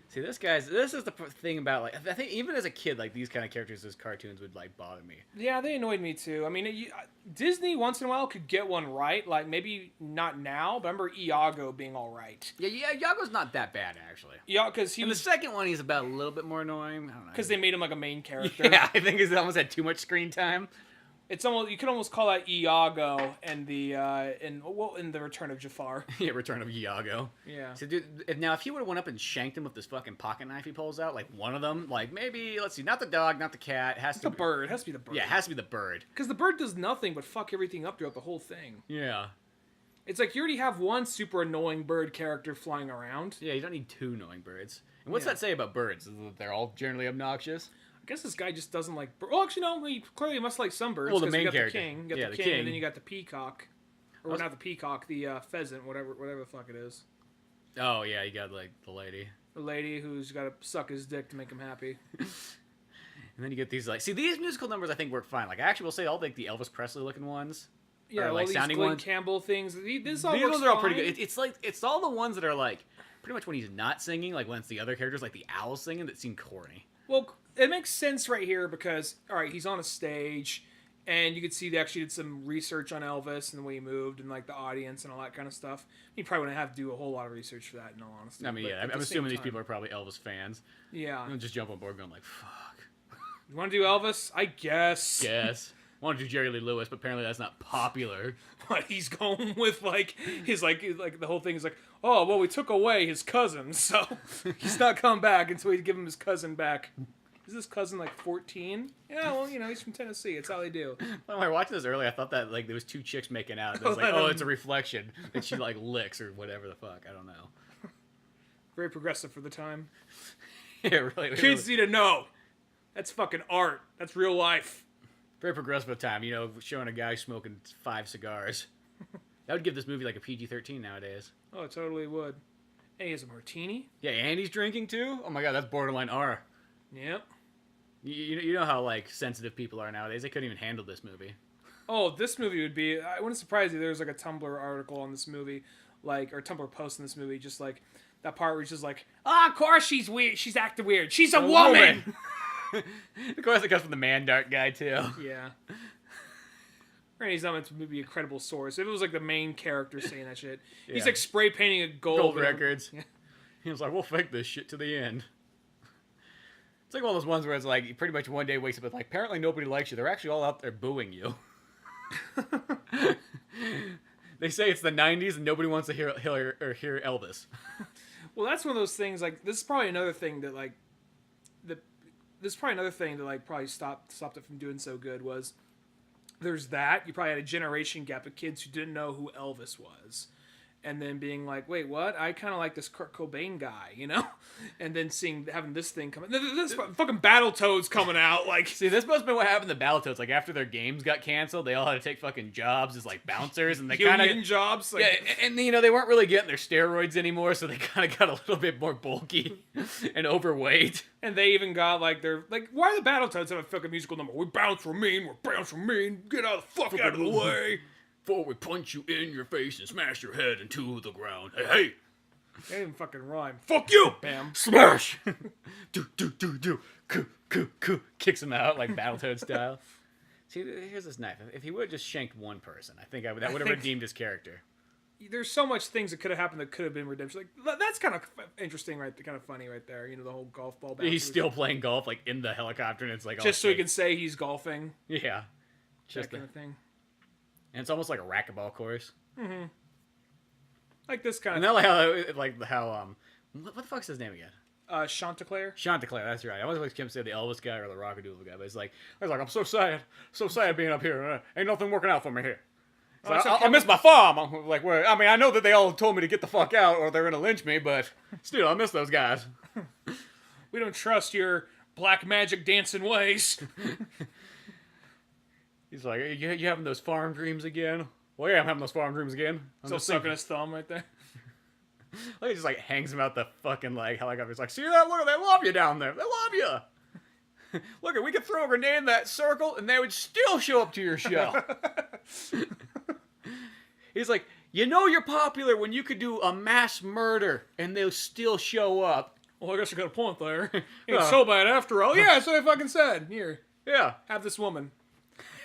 See, this is the thing about, like, I think even as a kid, like, these kind of characters as cartoons would, like, bother me. Yeah, they annoyed me, too. I mean, Disney, once in a while, could get one right. Like, maybe not now, but I remember Iago being all right. Yeah, Iago's not that bad, actually. Yeah, because the second one, he's about a little bit more annoying. I don't know. Because they made him, like, a main character. Yeah, I think he's almost had too much screen time. It's almost, you could almost call that Iago in the Return of Jafar. Yeah, Return of Iago. Yeah. So, dude, if he would have went up and shanked him with this fucking pocket knife he pulls out, like one of them, like maybe, let's see, not the dog, not the cat, the bird. It has to be the bird. Yeah, it has to be the bird. Because the bird does nothing but fuck everything up throughout the whole thing. Yeah. It's like you already have one super annoying bird character flying around. Yeah, you don't need two annoying birds. And what's that say about birds? Is that they're all generally obnoxious? I guess this guy just doesn't like birds. Well, actually, no. He clearly must like some birds. Well, the main you got character. The king. You got the king, and then you got the peacock. Or not the peacock, the pheasant, whatever the fuck it is. Oh, yeah, you got, like, the lady. The lady who's got to suck his dick to make him happy. And then you get these, like... See, these musical numbers, I think, work fine. Like, I actually will say all, like, the Elvis Presley-looking ones. Yeah, or, like, all these sounding Glenn ones. Campbell things. These ones are all pretty good. It's all the ones that are, like, pretty much when he's not singing, like, when it's the other characters, like the owl singing, that seem corny. Well, it makes sense right here because, all right, he's on a stage, and you could see they actually did some research on Elvis and the way he moved and, like, the audience and all that kind of stuff. You probably wouldn't have to do a whole lot of research for that, in all honesty. I mean, yeah, I'm assuming these people are probably Elvis fans. Yeah. And just jump on board going like, fuck. You want to do Elvis? I guess. Yes. I want to do Jerry Lee Lewis, but apparently that's not popular. But he's going with, like, the whole thing is like, oh, well, we took away his cousin, so he's not come back until we give him his cousin back. Is this cousin like 14? Yeah, well, he's from Tennessee. It's how they do. When I watched this earlier, I thought that like there was two chicks making out. I was like, oh, it's a reflection that she like licks or whatever the fuck. I don't know. Very progressive for the time. Yeah, really. Kids need to know. That's fucking art. That's real life. Very progressive of the time. Showing a guy smoking 5 cigars. That would give this movie like a PG-13 nowadays. Oh, it totally would. And he has a martini. Yeah, and he's drinking too. Oh my god, that's borderline R. Yep. You know how like sensitive people are nowadays. They couldn't even handle this movie. Oh, this movie would be. I wouldn't surprise you. There's like a Tumblr article on this movie, like or Tumblr post in this movie, just like that part where it's just like, of course she's weird. She's acting weird. She's a woman. Of course, it comes from the Mandark guy too. Yeah. Randy's not meant to be a credible source. If it was like the main character saying that shit, he's like spray painting a gold records. Yeah. He was like, "We'll fake this shit to the end." It's like one of those ones where it's like, pretty much one day wakes up with like, apparently nobody likes you. They're actually all out there booing you. They say it's the 90s and nobody wants to hear Elvis. Well, that's one of those things, like, this is probably another thing that, like, probably stopped it from doing so good was, there's that. You probably had a generation gap of kids who didn't know who Elvis was. and then being like, wait, what? I kind of like this Kurt Cobain guy, and then having this thing come. This fucking Battletoads coming out, like. See, this must have been what happened to Battletoads. Like after their games got canceled, they all had to take fucking jobs as like bouncers, and they kind of jobs. Like, yeah, and they weren't really getting their steroids anymore, so they kind of got a little bit more bulky and overweight. And they even got like why do the Battletoads have a fucking musical number? We bounce from mean, get out of the fuck out of the way. Before we punch you in your face and smash your head into the ground. Hey! They didn't fucking rhyme. Fuck you! Bam. Smash! Do. Kicks him out like Battletoad style. See, here's this knife. If he would have just shanked one person, I think that would have redeemed his character. There's so much things that could have happened that could have been redemption. Like that's kind of interesting, right? Kind of funny, right there. The whole golf ball. He's still playing golf, like in the helicopter, and it's like just so he can say he's golfing. Yeah, just that kind of thing. And it's almost like a racquetball course. Mm-hmm. Like this kind of. And how what the fuck's his name again? Chanticleer. Chanticleer, that's right. I always like him say the Elvis guy or the Rock a Doodle guy, but it's like I'm so sad being up here. Ain't nothing working out for me here. So I miss my farm. I'm like, I know that they all told me to get the fuck out or they're gonna lynch me, but still, I miss those guys. We don't trust your black magic dancing ways. He's like, you having those farm dreams again? Well, yeah, I'm having those farm dreams again. I'm still sucking his thumb right there. Like, he just like hangs him out the fucking like helicopter. He's like, see that? Look, they love you down there. They love you. Look, we could throw a grenade in that circle, and they would still show up to your show. He's like, you're popular when you could do a mass murder, and they'll still show up. Well, I guess you got a point there. Ain't so bad after all. Yeah, that's what I fucking said. Here. Yeah. Have this woman.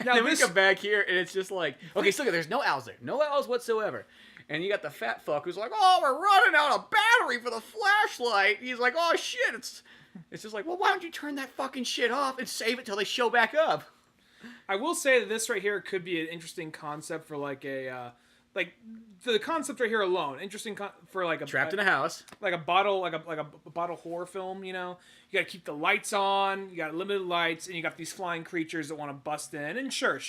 Now then we come back here, and it's just like, okay, so there's no owls there. No owls whatsoever. And you got the fat fuck who's like, oh, we're running out of battery for the flashlight. He's like, oh, shit. It's just like, well, why don't you turn that fucking shit off and save it till they show back up? I will say that this right here could be an interesting concept for like a... like the concept right here alone, interesting for like a trapped in a house, like a bottle horror film. You got to keep the lights on. You got limited lights, and you got these flying creatures that want to bust in. And sure,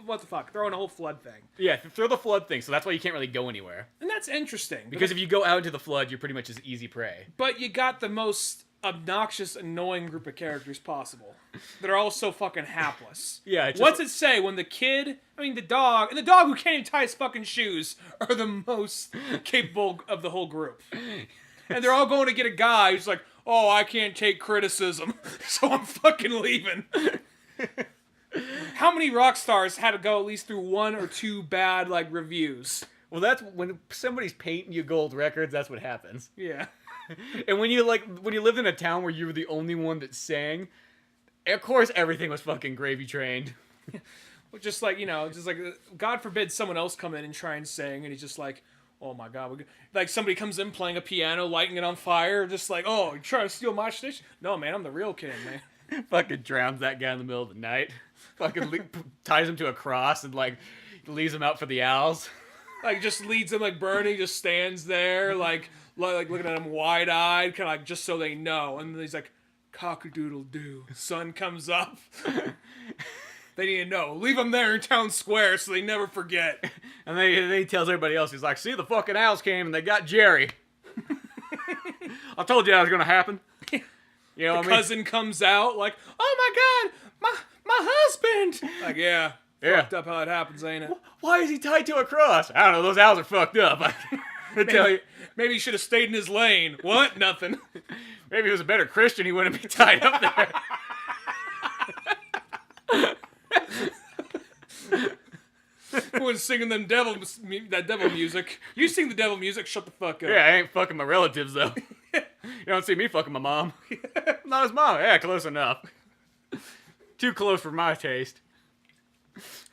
what the fuck, throw in a whole flood thing. Yeah, throw the flood thing. So that's why you can't really go anywhere. And that's interesting because if you go out into the flood, you're pretty much just easy prey. But you got the most obnoxious, annoying group of characters possible that are all so fucking hapless. Yeah. What's it say when the dog who can't even tie his fucking shoes are the most capable of the whole group. And they're all going to get a guy who's like, oh, I can't take criticism, so I'm fucking leaving. How many rock stars had to go at least through one or two bad, reviews? Well, that's when somebody's painting you gold records, that's what happens. Yeah. And when you lived in a town where you were the only one that sang, of course everything was fucking gravy trained. Just like God forbid someone else come in and try and sing, and he's just like, oh my God, like somebody comes in playing a piano, lighting it on fire, just like, oh, you trying to steal my station? No, man, I'm the real king, man. Fucking drowns that guy in the middle of the night. Fucking ties him to a cross and leaves him out for the owls. Just leads him Bernie, just stands there like looking at him wide-eyed, kind of just so they know. And then he's like, cock-a-doodle-doo. Sun comes up. They need to know. Leave them there in town square so they never forget. And then he tells everybody else, he's like, see, the fucking owls came and they got Jerry. I told you that was going to happen. You know the cousin comes out like, oh my God, my husband. Like, yeah. Fucked up how it happens, ain't it? Why is he tied to a cross? I don't know. Those owls are fucked up. I tell you. Maybe he should have stayed in his lane. What? Nothing. Maybe he was a better Christian. He wouldn't be tied up there. Who was singing that devil music? You sing the devil music. Shut the fuck up. Yeah, I ain't fucking my relatives though. You don't see me fucking my mom. Not his mom. Yeah, close enough. Too close for my taste.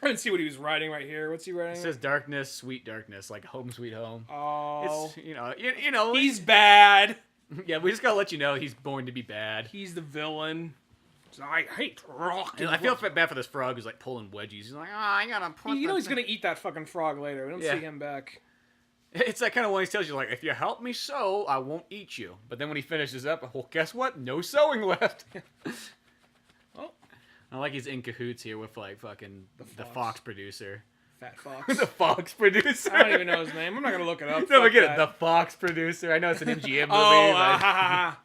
I didn't see what he was writing right here. What's he writing? It says darkness, sweet darkness, like home sweet home. Oh. It's, he's bad. Yeah, we just gotta let you know he's born to be bad. He's the villain. I hate rock. I feel bad for this frog who's pulling wedgies. He's like, I gotta put he's gonna eat that fucking frog later. We don't see him back. It's that kind of one he tells you, if you help me sew, I won't eat you. But then when he finishes up, well, guess what? No sewing left. Oh. I like he's in cahoots here with fucking the Fox producer. Fat Fox. The Fox producer. I don't even know his name. I'm not gonna look it up. Never get it. The Fox producer. I know it's an MGM movie.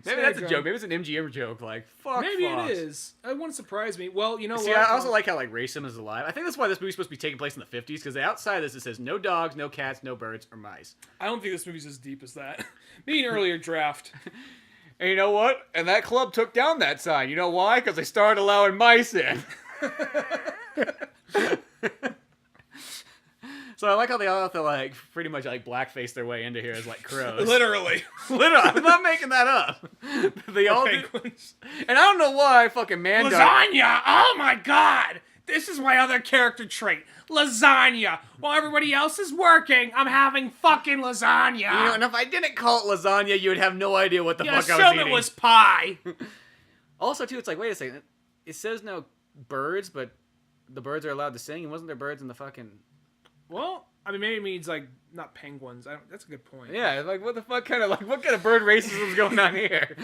Maybe that's a joke. Maybe it's an MGM joke. Like, fuck Maybe Fox. it is. It wouldn't surprise me. Well, you know See, what? I also like how like racism is alive. I think that's why this movie's supposed to be taking place in the 50s, because outside of this it says no dogs, no cats, no birds, or mice. I don't think this movie's as deep as that. Maybe an earlier draft. And you know what? And that club took down that sign. You know why? Because they started allowing mice in. So I like how they all have to like pretty much like blackface their way into here as like crows. Literally. I'm not making that up. They all do. Penguins. And I don't know why fucking Mandar. Lasagna! Oh my god! This is my other character trait. Lasagna! While everybody else is working, I'm having fucking lasagna! You know, and if I didn't call it lasagna, you would have no idea what the fuck I was assume eating. it was pie! Also, too, it's like, wait a second. It says no birds, but the birds are allowed to sing, and wasn't there birds in the fucking... Well, I mean, maybe it means, like, not penguins. That's a good point. Yeah, like, what the fuck kind of, like, what kind of bird racism is going on here?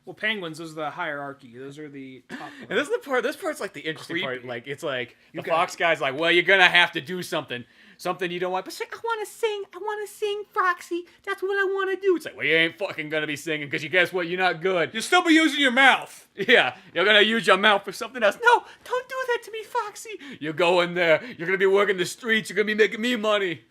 Well, penguins, those are the hierarchy. Those are the top ones. And this part's, like, the interesting part. Like, it's like, the Okay. Fox guy's like, well, you're gonna have to do something. Something you don't want. But say, I want to sing, Foxy. That's what I want to do. It's like, well, you ain't fucking gonna be singing, because you guess what? You're not good. You'll still be using your mouth. Yeah, you're gonna use your mouth for something else. No, don't do that to me, Foxy. You go in there, you're gonna be working the streets, you're gonna be making me money.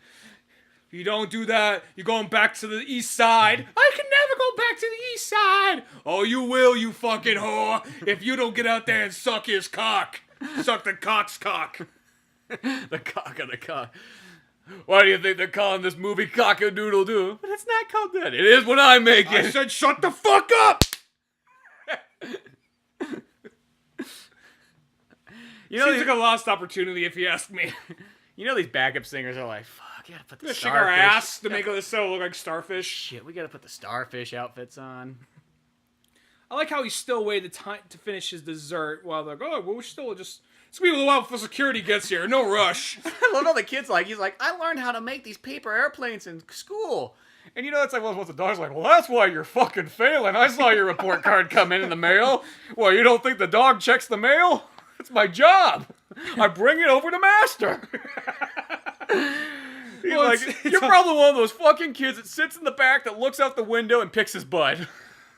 If you don't do that, you're going back to the east side. I can never go back to the east side. Oh, you will, you fucking whore. If you don't get out there and suck his cock. Suck the cock's cock. The cock of the cock. Why do you think they're calling this movie Cock a Doodle Doo? But it's not called that. It is when I make it. I said shut the fuck up! You know, Seems like a lost opportunity if you ask me. you know these backup singers are like, fuck, you gotta put the Shake our starfish. ass to make this so look like starfish. Shit, we gotta put the starfish outfits on. I like how he still waited time to finish his dessert while they're like, oh, well, we're still just... It's gonna be a little while before security gets here. No rush. I love how the kid's like, he's like, I learned how to make these paper airplanes in school. And you know, it's like, well, what's the dog's like, well, that's why you're fucking failing. I saw your report card come in the mail. Well, you don't think the dog checks the mail? It's my job. I bring it over to master. He's Well, like, you're probably one of those fucking kids that sits in the back that looks out the window and picks his butt.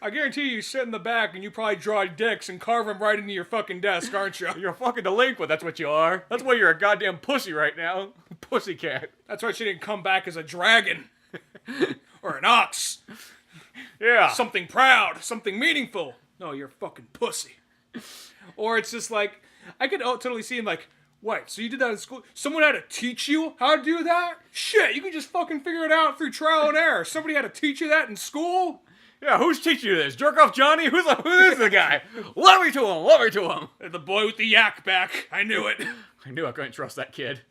I guarantee you sit in the back and you probably draw dicks and carve them right into your fucking desk, aren't you? You're a fucking delinquent, that's what you are. That's why you're a goddamn pussy right now. Pussycat. That's why she didn't come back as a dragon. Or an ox. Yeah. Something proud. Something meaningful. No, you're a fucking pussy. Or it's just like, I could totally see him like, what, so you did that in school? Someone had to teach you how to do that? Shit, you can just fucking figure it out through trial and error. Somebody had to teach you that in school? Yeah, who's teaching you this? Jerk off Johnny? Who is the guy? Let me to him. The boy with the yak back. I knew it. I knew I couldn't trust that kid.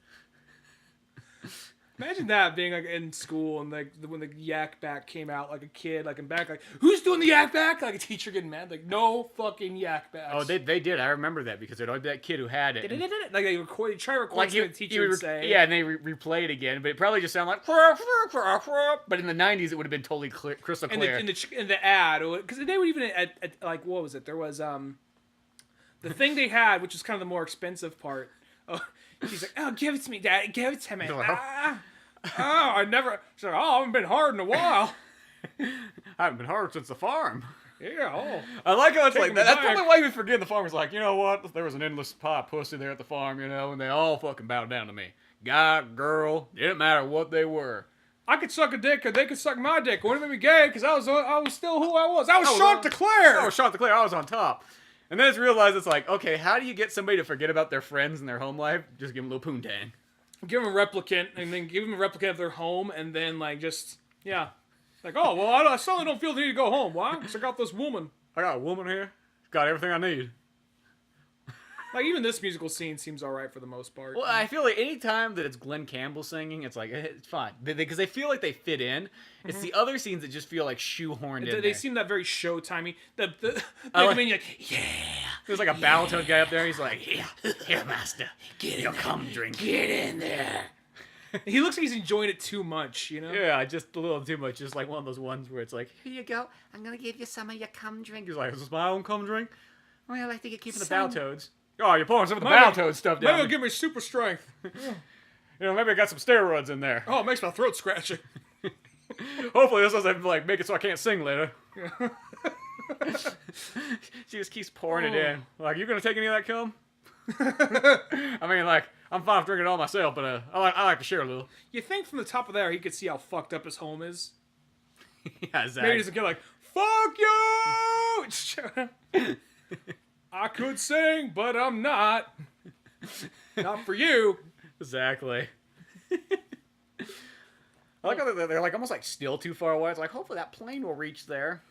Imagine that being like in school and like when the yak back came out, like a kid, like in back, like who's doing the yak back? Like a teacher getting mad, like no fucking yak backs. Oh, they did. I remember that because there'd always be that kid who had it. Like they try to record Like the teacher would say. Yeah, and they replay it again, but it probably just sounded like. But in the '90s, it would have been totally clear, crystal clear. In the ad, because they would even at like what was it? There was the thing they had, which is kind of the more expensive part. Oh, he's like, oh, give it to me, Dad. Give it to me. I never. She's like, oh, I haven't been hard in a while. I haven't been hard since the farm. Yeah. Oh. I like how it's like that. That's back. probably why we forget the farmer's like, you know what? There was an endless pie of pussy there at the farm, you know, and they all fucking bowed down to me. Guy, girl, didn't matter what they were. I could suck a dick, or they could suck my dick. It wouldn't make me gay, because I was still who I was. I was Chanticleer. I was Chanticleer. I was on top. And then it's realized it's like, okay, how do you get somebody to forget about their friends and their home life? Just give them a little poontang. Give them a replicant, and then give them a replicant of their home, and then like just like, oh well, I suddenly don't feel the need to go home. Why? Because I got this woman. I got a woman here. Got everything I need. Like even this musical scene seems all right for the most part. Well, I feel like any time that it's Glenn Campbell singing, it's like it's fine because they feel like they fit in. It's the other scenes that just feel like shoehorned in. They seem that very showtimey. They like, come in like, yeah. There's like a Battletoads guy up there. He's like, here, master, get your cum drink. Get in there. He looks like he's enjoying it too much, you know? Yeah, just a little too much. Just like one of those ones where it's like, here you go. I'm gonna give you some of your cum drink. He's like, is this my own cum drink? Oh, I like to get keeping the Battletoads. Oh, you're pouring some of the Battletoads stuff down. Maybe it'll give me super strength. maybe I got some steroids in there. Oh, it makes my throat scratching. Hopefully this doesn't like make it so I can't sing later. She just keeps pouring it in. Like, you gonna take any of that cum? I mean, like, I'm fine with drinking it all myself, but I like to share a little. You think from the top of there he could see how fucked up his home is? Yeah, exactly. Maybe he's a kid like, fuck you! I could sing, but I'm not. Not for you. Exactly. I like how they're like almost like still too far away. It's like, hopefully that plane will reach there.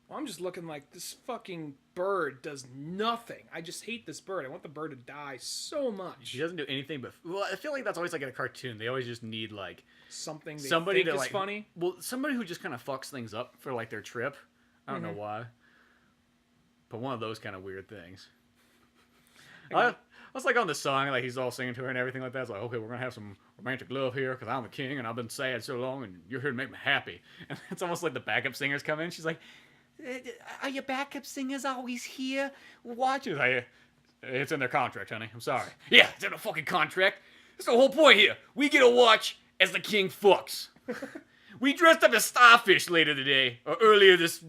Well, I'm just looking like this fucking bird does nothing. I just hate this bird. I want the bird to die so much. She doesn't do anything but... Well, I feel like that's always like in a cartoon. They always just need like... Something they somebody think to, is like, funny. Well, somebody who just kind of fucks things up for like their trip. I don't know why. But one of those kind of weird things. I was like on the song, like he's all singing to her and everything like that. It's like, okay, we're gonna have some romantic love here because I'm the king and I've been sad so long and you're here to make me happy. And it's almost like the backup singers come in. She's like, "Are your backup singers always here? Watch it." Like, it's in their contract, honey. I'm sorry. Yeah, it's in the fucking contract. That's the whole point here. We get to watch as the king fucks. We dressed up as starfish later today or earlier this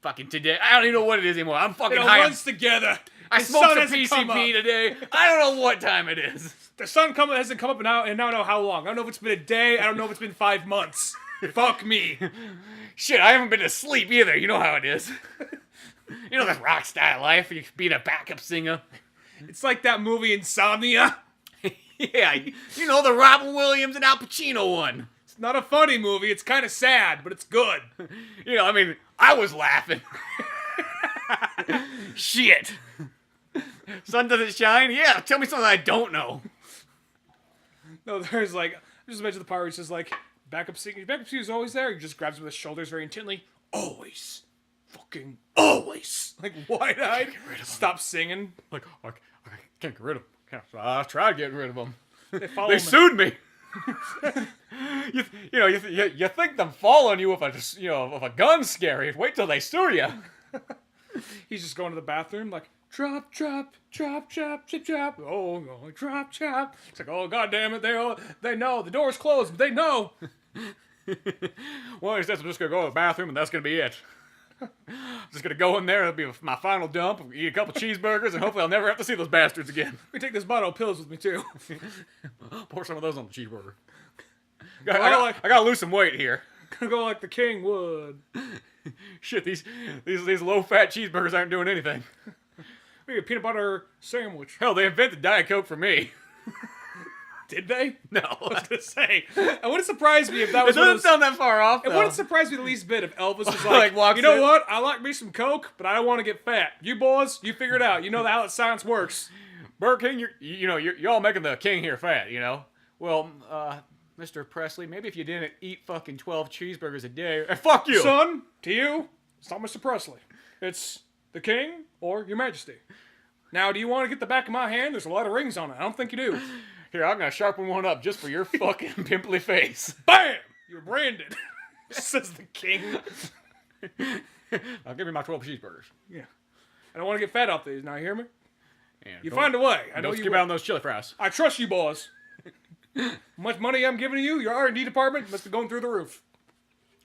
fucking today. I don't even know what it is anymore. I'm fucking It all high. runs together. I The smoked sun some hasn't come PCP up. today. I don't know what time it is. The sun hasn't come up in and now I know how long. I don't know if it's been a day. I don't know if it's been 5 months. Fuck me. Shit, I haven't been to sleep either. You know how it is. You know that rock star life. You being a backup singer. It's like that movie Insomnia. Yeah, you know the Robin Williams and Al Pacino one. It's not a funny movie. It's kind of sad, but it's good. You know, I mean, I was laughing. Shit. Sun doesn't shine? Yeah, tell me something I don't know. No, there's like, just imagine the part where it's just like, backup singer is always there. He just grabs him with his shoulders very intently. Always. Fucking always. Like, wide-eyed. Stop singing. Like, I can't get rid of them. I tried getting rid of them. They sued me. You think them following you with a gun's scary. Wait till they sue you. He's just going to the bathroom like, drop, drop, drop, drop, chip, chop. Oh, no, drop, chop. It's like, oh, God damn it. They know. The door's closed, but they know. Well, he says I'm just going to go to the bathroom and that's going to be it. Just going to go in there. It'll be my final dump. Eat a couple cheeseburgers and hopefully I'll never have to see those bastards again. Let me take this bottle of pills with me, too. Pour some of those on the cheeseburger. I got to lose some weight here. Gonna go like the king would. Shit, these low-fat cheeseburgers aren't doing anything. Maybe a peanut butter sandwich. Hell, they invented Diet Coke for me. Did they? No. I was gonna say. It wouldn't surprise me if that It was. doesn't sound that far off, It though. wouldn't surprise me the least bit if Elvis was like, walks you know in. what? I like me some Coke, but I don't want to get fat. You boys, you figure it out. You know how the science works. Burger King, you're all making the king here fat, you know? Well, Mr. Presley, maybe if you didn't eat fucking 12 cheeseburgers a day, fuck you! Son, to you, it's not Mr. Presley. It's the king or your majesty. Now, do you want to get the back of my hand? There's a lot of rings on it. I don't think you do. Here, I'm gonna sharpen one up just for your fucking pimply face. Bam! You're branded. Says the king. I'll give you my 12 cheeseburgers. Yeah. I don't want to get fat off these. Now, you hear me? And You find a way. I know don't you skip will. out on those chili fries. I trust you, boys. How much money I'm giving you? Your R&D department must be going through the roof.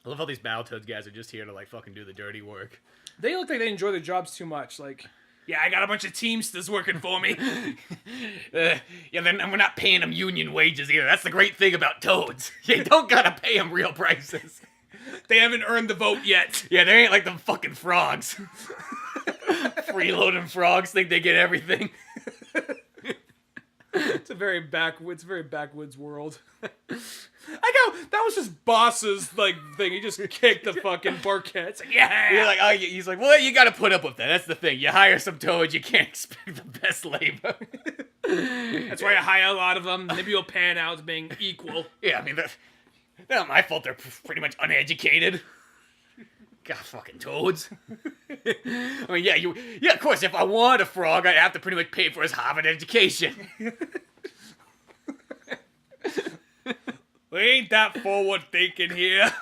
I love how these Battletoads guys are just here to like fucking do the dirty work. They look like they enjoy their jobs too much. Like, yeah, I got a bunch of Teamsters working for me. Yeah, then we're not paying them union wages either. That's the great thing about toads. You don't gotta pay them real prices. They haven't earned the vote yet. Yeah, they ain't like them fucking frogs. Freeloading frogs think they get everything. It's a very backwoods world. That was just boss's like thing. He just kicked the fucking Barquette. It's like, yeah. You're like, oh, he's like, well, you gotta put up with that. That's the thing. You hire some toads, you can't expect the best labor. That's why I hire a lot of them. Maybe you'll pan out as being equal. Yeah, I mean, that's not my fault. They're pretty much uneducated. God, fucking toads. I mean, yeah, of course, if I wanted a frog, I'd have to pretty much pay for his Harvard education. We ain't that forward thinking here.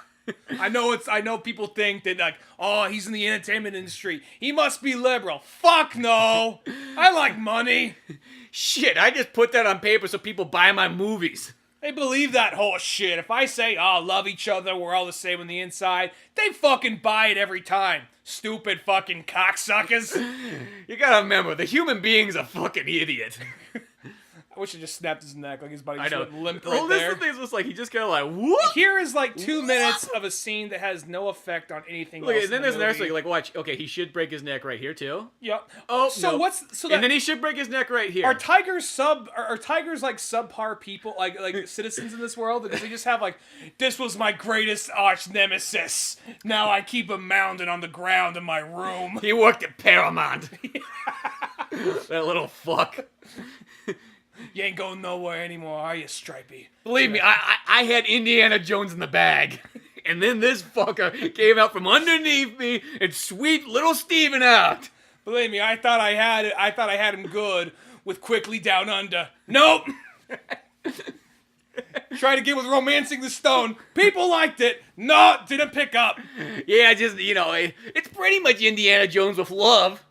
I know people think that like, oh, he's in the entertainment industry. He must be liberal. Fuck no. I like money. Shit, I just put that on paper so people buy my movies. They believe that horse shit. If I say, oh, love each other, we're all the same on the inside, they fucking buy it every time. Stupid fucking cocksuckers. You gotta remember, the human being's a fucking idiot. I wish I just snapped his neck like his buddy I just know. went limp right Well, there. this thing was like, he just kind of like, whoop. Here is like 2 minutes of a scene that has no effect on anything Look, else. and then in there's the another movie. thing, like, watch. Okay, he should break his neck right here, too. Yep. Oh, so no. what's so And that then he should break his neck right here. are tigers like subpar people like citizens in this world because they just have like this was my greatest arch nemesis. Now I keep him mounded on the ground in my room. He worked at Paramount. That little fuck. You ain't going nowhere anymore, are you, Stripey? Believe me, I had Indiana Jones in the bag. And then this fucker came out from underneath me and sweet little Steven out. Believe me, I thought I had him good with Quickly Down Under. Nope. Tried to get with Romancing the Stone. People liked it. No, didn't pick up. Yeah, just, it's pretty much Indiana Jones with love.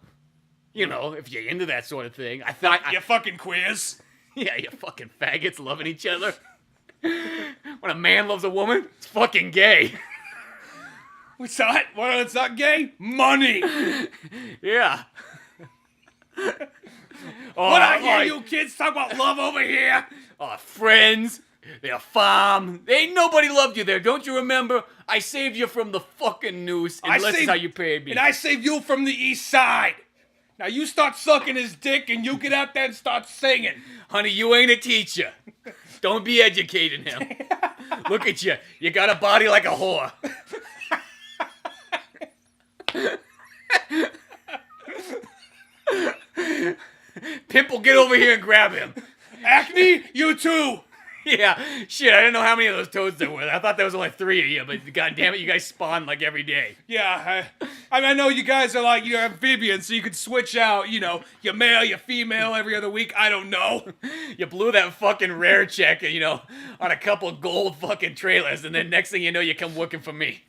If you're into that sort of thing. I thought... You fucking queers. Yeah, you fucking faggots loving each other. When a man loves a woman, it's fucking gay. What's that? What? It's not gay? Money. Yeah. What I hear you kids talk about love over here? Friends, their farm. Ain't nobody loved you there. Don't you remember? I saved you from the fucking noose, and this is how you paid me. And I saved you from the east side. Now you start sucking his dick and you get out there and start singing. Honey, you ain't a teacher. Don't be educating him. Look at you. You got a body like a whore. Pimple, get over here and grab him. Acne, you too. Yeah, shit, I didn't know how many of those toads there were. I thought there was only 3 of you, but god damn it, you guys spawn like every day. Yeah, I know you guys are like, you're amphibians, so you could switch out, your male, your female every other week. I don't know. You blew that fucking rare check, on a couple gold fucking trailers, and then next thing you know, you come working for me.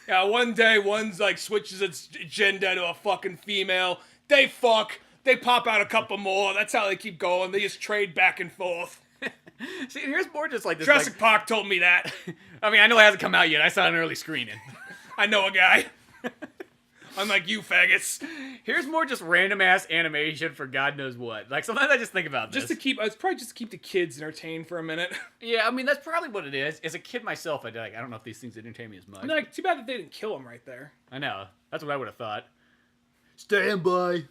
Yeah, one day, one's like switches its gender to a fucking female. They fuck. They pop out a couple more. That's how they keep going. They just trade back and forth. See, here's more just like this. Jurassic Park told me that. I mean, I know it hasn't come out yet. I saw an early screening. I know a guy. Unlike you faggots. Here's more just random ass animation for God knows what. Like sometimes I just think about this. It's probably just to keep the kids entertained for a minute. Yeah, I mean that's probably what it is. As a kid myself, I don't know if these things entertain me as much. Like, too bad that they didn't kill him right there. I know. That's what I would have thought. Stand by.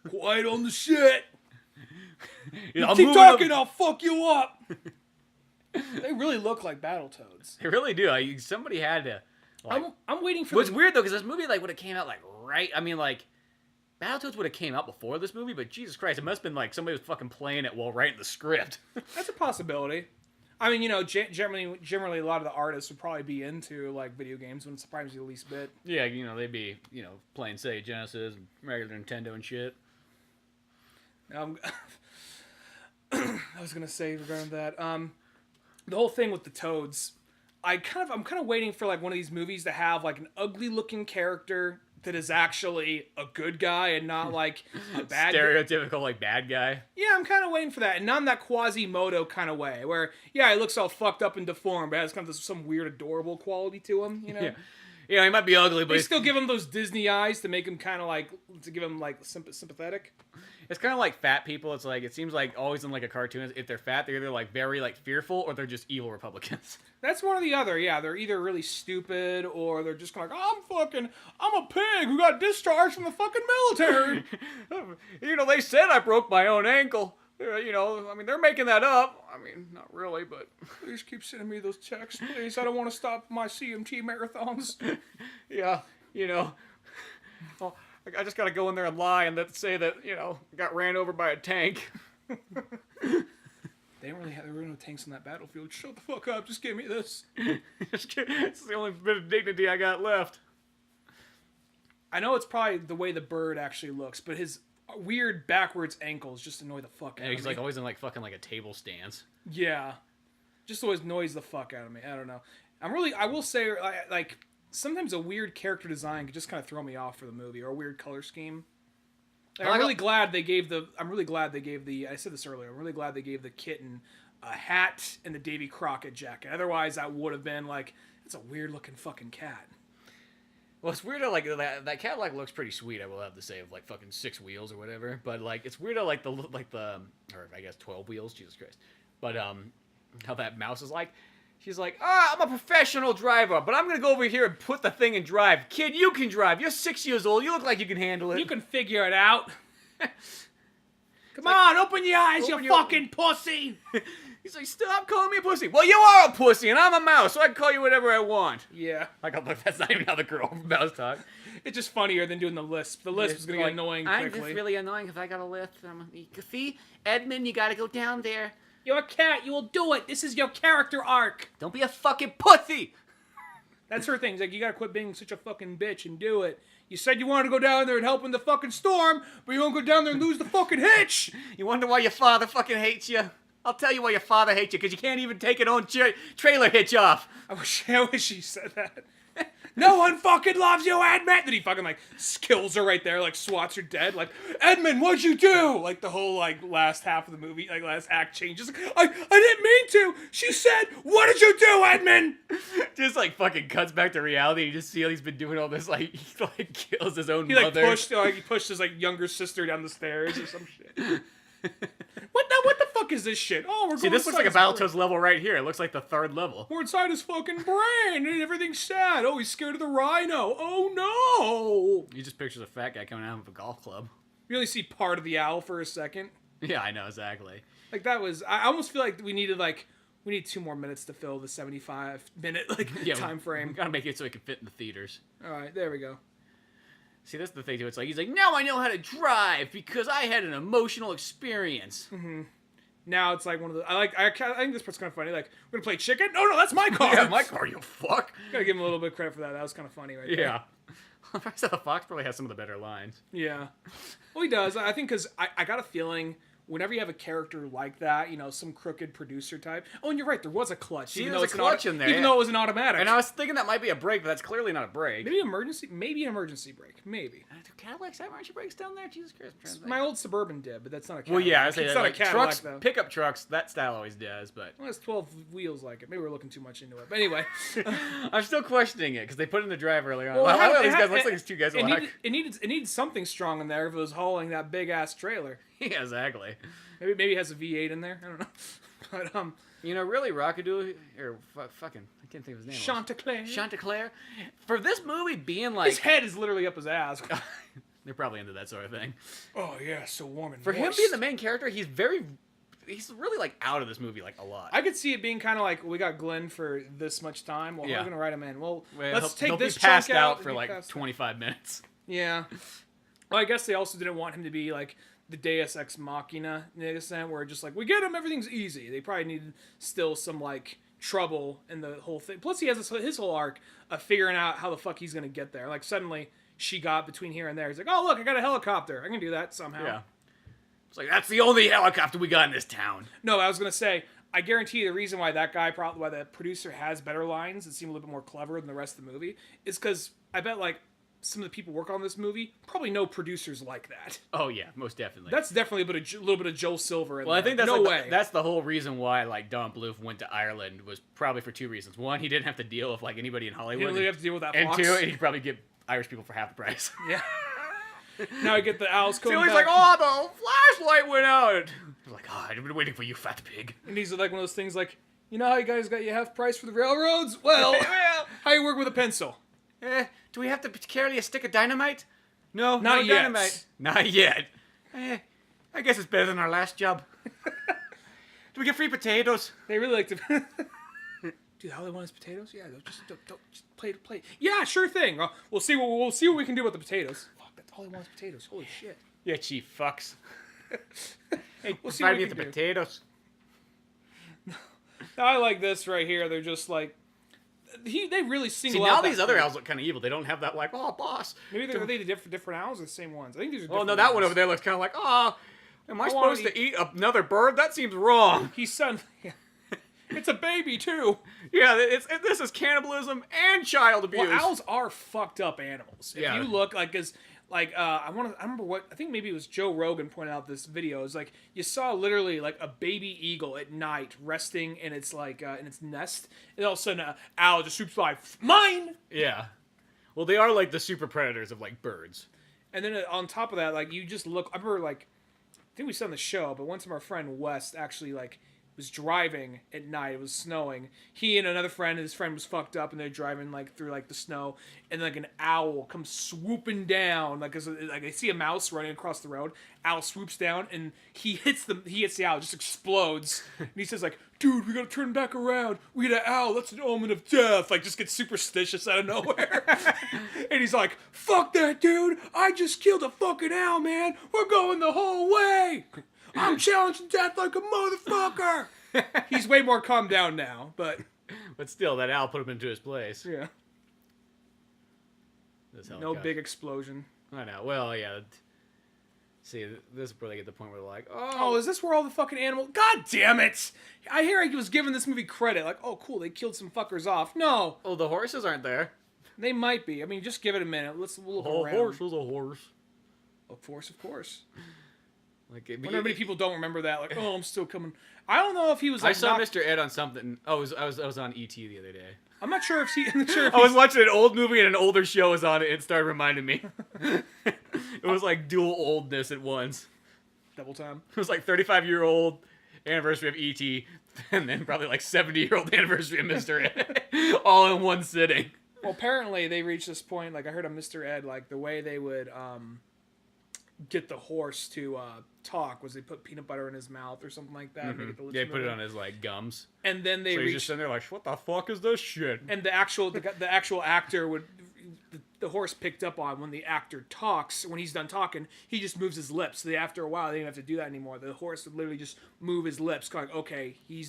Quiet on the shit. You Keep talking, I'll fuck you up. They really look like Battletoads. They really do. Somebody had to. Like, I'm waiting for. What's weird though, because this movie would have came out right. I mean, Battletoads would have came out before this movie, but Jesus Christ, it must have been somebody was fucking playing it while writing the script. That's a possibility. I mean, generally, a lot of the artists would probably be into video games. Wouldn't surprise you the least bit. Yeah, they'd be playing Sega Genesis, regular Nintendo and shit. I was gonna say regarding that, the whole thing with the toads. I'm kind of waiting for one of these movies to have an ugly looking character that is actually a good guy and not a bad stereotypical bad guy. Yeah, I'm kind of waiting for that, and not in that Quasimodo kind of way where he looks all fucked up and deformed, but has kind of some weird adorable quality to him. Yeah, he might be ugly, but they still give him those Disney eyes to make him kind of to give him sympathetic. It's kind of like fat people. It's it seems like always in a cartoon, if they're fat, they're either very fearful or they're just evil Republicans. That's one or the other. Yeah, they're either really stupid or they're just kind of I'm a pig who got discharged from the fucking military. They said I broke my own ankle. I mean, they're making that up. I mean, not really, but please keep sending me those texts, please. I don't want to stop my CMT marathons. Yeah, well, I just got to go in there and lie and say that, got ran over by a tank. There were no tanks on that battlefield. Shut the fuck up. Just give me this. It's the only bit of dignity I got left. I know it's probably the way the bird actually looks, but his weird backwards ankles just annoy the fuck out of me. He's always in fucking a table stance. Yeah. Just always annoys the fuck out of me. I don't know. I will say, sometimes a weird character design could just kind of throw me off for the movie, or a weird color scheme. And I'm really glad they gave the. I said this earlier. I'm really glad they gave the kitten a hat and the Davy Crockett jacket. Otherwise, that would have been like, it's a weird looking fucking cat. Well, it's weird. Like that cat looks pretty sweet. I will have to say, of like fucking 6 wheels or whatever. But like, it's weird. Like the or I guess 12 wheels. Jesus Christ. But how that mouse is like. She's like, I'm a professional driver, but I'm gonna go over here and put the thing in drive. Kid, you can drive. You're 6 years old. You look like you can handle it. You can figure it out. Come on, open your eyes, you fucking pussy. He's like, stop calling me a pussy. Well, you are a pussy, and I'm a mouse, so I can call you whatever I want. Yeah. Like, that's not even how the girl from mouse talk. It's just funnier than doing the lisp. The lisp is gonna get annoying quickly. I'm just really annoying if I got a lisp. See, Edmund, you gotta go down there. You're a cat. You will do it. This is your character arc. Don't be a fucking pussy. That's her thing. It's like, you gotta quit being such a fucking bitch and do it. You said you wanted to go down there and help in the fucking storm, but you won't go down there and lose the fucking hitch. You wonder why your father fucking hates you? I'll tell you why your father hates you, because you can't even take your own trailer hitch off. I wish he said that. No one fucking loves you, Edmund! Then he fucking, like, kills her right there, like, swats her dead. Like, Edmund, what'd you do? Like, the whole, like, last half of the movie, like, last act changes. I didn't mean to! She said, what did you do, Edmund? Just, like, fucking cuts back to reality. You just see how he's been doing all this, like, he, like, kills his own mother. He pushed his, like, younger sister down the stairs or some shit. What the fuck is this shit? Oh, we're going. See, this looks like a Battletoads level right here. It looks like the 3rd level. We're inside his fucking brain, and everything's sad. Oh, he's scared of the rhino. Oh no! You just pictures a fat guy coming out of a golf club. You really see part of the owl for a second. Yeah, I know exactly. Like that was. I almost feel like we need 2 more minutes to fill the 75-minute time frame. We gotta make it so it can fit in the theaters. All right, there we go. See, that's the thing too. It's like he's like, now I know how to drive because I had an emotional experience. Mm-hmm. Now it's like one of the. I think this part's kind of funny. Like, we're gonna play chicken. No, that's my car. Yeah, my car. You fuck. Gotta give him a little bit of credit for that. That was kind of funny, right? Yeah. The Fox probably has some of the better lines. Yeah. Well, he does. I think because I got a feeling. Whenever you have a character like that, some crooked producer type. Oh, and you're right, there was a clutch. See, there was a clutch in there. Even though it was an automatic. And I was thinking that might be a brake, but that's clearly not a brake. Maybe an emergency brake. Maybe. Do Cadillacs have emergency brakes down there? Jesus Christ. My old Suburban did, but that's not a Cadillac. Well, yeah, I say it's that, not like, a Cadillac, trucks, though. pickup trucks, that style always does, but... Well, it's 12 wheels like it. Maybe we're looking too much into it. But anyway. I'm still questioning it, because they put it in the drive earlier on. Well, looks like these two guys it needed something strong in there if it was hauling that big-ass trailer. Yeah, exactly. Maybe it has a V8 in there. I don't know. But, really, Rockadoo, or fucking, I can't think of his name. Chanticleer. For this movie being like... His head is literally up his ass. They're probably into that sort of thing. Oh, yeah, so warm and For him being the main character, he's really, like, out of this movie, like, a lot. I could see it being kind of like, we got Glenn for this much time. Well, we're going to write him in. Well, let's take this chunk out. He'll be passed out for, like, 25 minutes. Yeah. Well, I guess they also didn't want him to be, like, the Deus Ex Machina, where just, like, we get him, everything's easy. They probably needed still some, like, trouble in the whole thing. Plus, he has his whole arc of figuring out how the fuck he's going to get there. Like, suddenly, she got between here and there. He's like, oh, look, I got a helicopter. I can do that somehow. Yeah. It's like, that's the only helicopter we got in this town. No, I was going to say, I guarantee you the reason why why the producer has better lines that seem a little bit more clever than the rest of the movie is because I bet, like, some of the people working on this movie probably know producers like that. Oh yeah, most definitely. That's definitely a little bit of Joel Silver in there. I think that's way. That's the whole reason why Don Bluth went to Ireland was probably for 2 reasons. One, he didn't have to deal with anybody in Hollywood. He didn't really have to deal with that. And Fox. 2, he could probably get Irish people for half the price. Yeah. Now you get the owls coming so he's back. like, oh, the flashlight went out. He's like, oh, I've been waiting for you, fat pig. And he's like one of those things like, you know how you guys got your half price for the railroads? Well, how you work with a pencil? Do we have to carry a stick of dynamite? No, not yet. Dynamite. Not yet. I guess it's better than our last job. Do we get free potatoes? They really like to... Dude, all they want is potatoes? Yeah, just play. Yeah, sure thing. We'll see what we can do with the potatoes. Fuck, that's all they want is potatoes. Holy shit. Yeah, chief fucks. Hey, we'll see what we can can the do. Potatoes. I like this right here. They're just like... They really single out. See, now these other owls look kind of evil. They don't have that, like, oh, boss. Maybe are they different owls or the same ones? I think these are different that one over there looks kind of like, oh, am I supposed to eat another bird? That seems wrong. He's son. It's a baby, too. Yeah, this is cannibalism and child abuse. Well, owls are fucked up animals. If you look, like, Like I remember what I think maybe it was Joe Rogan pointed out this video. It was like you saw literally like a baby eagle at night resting in its like in its nest, and all of a sudden an owl just swoops by. Mine. Yeah. Well, they are like the super predators of like birds. And then on top of that, like you just look. I remember like I think we saw on the show, but one time our friend West actually like was driving at night. It was snowing. He and another friend, his friend was fucked up, and they're driving like through like the snow, and like an owl comes swooping down. Like they see a mouse running across the road. Owl swoops down, and he hits the owl, just explodes. And he says like, "Dude, we gotta turn back around. We hit an owl. That's an omen of death." Like just gets superstitious out of nowhere. And he's like, "Fuck that, dude! I just killed a fucking owl, man. We're going the whole way. I'm challenging death like a motherfucker." He's way more calmed down now, but still, that owl put him into his place. yeah, no big explosion. I know. Well, yeah. See, this is where they get the point where they're like, Oh, is this where all the fucking animals... God damn it! I hear I was giving this movie credit. Like, oh, cool, they killed some fuckers off. No. Oh, the horses aren't there. They might be. I mean, just give it a minute. We'll look around. A horse was a horse. Of course. Like, Wonder how many people don't remember that. Like, oh, I'm still coming. I don't know if he was like... I saw Mr. Ed on something. Oh, I was on E.T. the other day. I'm not sure if he... I was watching an old movie and an older show was on it and it started reminding me. It was like dual oldness at once. Double time. It was like 35-year-old anniversary of E.T. and then probably like 70-year-old anniversary of Mr. Ed. All in one sitting. Well, apparently they reached this point, like I heard on Mr. Ed, like the way they would get the horse to talk was they put peanut butter in his mouth or something like that. Mm-hmm. Make it the lips they put it move. on his like gums. And then they so he's reached... just sitting there like, what the fuck is this shit? And the actual actor would... The horse picked up on when the actor talks, when he's done talking, he just moves his lips. So after a while, they didn't have to do that anymore. The horse would literally just move his lips. Kind of like, okay, he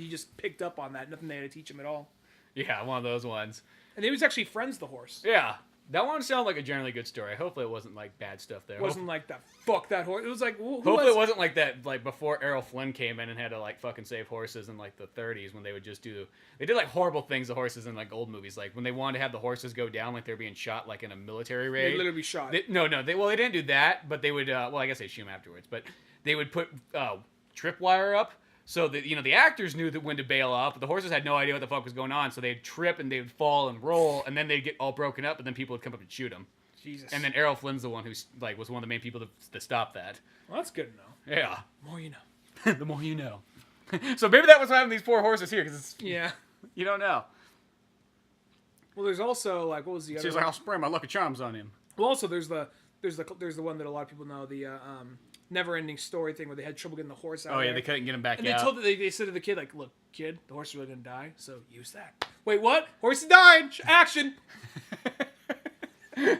just picked up on that. Nothing they had to teach him at all. Yeah, one of those ones. And he was actually friends with the horse. Yeah. That one sounded like a generally good story. Hopefully it wasn't like bad stuff there. It wasn't like that. Fuck that horse. It was like, hopefully it wasn't like that, like before Errol Flynn came in and had to like fucking save horses in like the 30s when they would just they did like horrible things to horses in like old movies. Like when they wanted to have the horses go down like they're being shot like in a military raid. They literally shot. They didn't do that, but they would, well, I guess they shoot them afterwards, but they would put tripwire up. So that, the actors knew that when to bail out, but the horses had no idea what the fuck was going on. So they'd trip and they would fall and roll, and then they'd get all broken up, and then people would come up and shoot them. Jesus. And then Errol Flynn's the one who like was one of the main people to stop that. Well, that's good to know. Yeah. The more you know. The more you know. So maybe that was what happened to these poor horses here, because yeah, you don't know. Well, there's also like what was the other? She's like, I'll spray my lucky charms on him. Well, also there's the one that a lot of people know, the never-ending story thing where they had trouble getting the horse out. Oh yeah, there. they couldn't get him back and out. They said to the kid, like, look, kid, the horse is really gonna die, so use that. Wait, what? Horse is dying. Action. And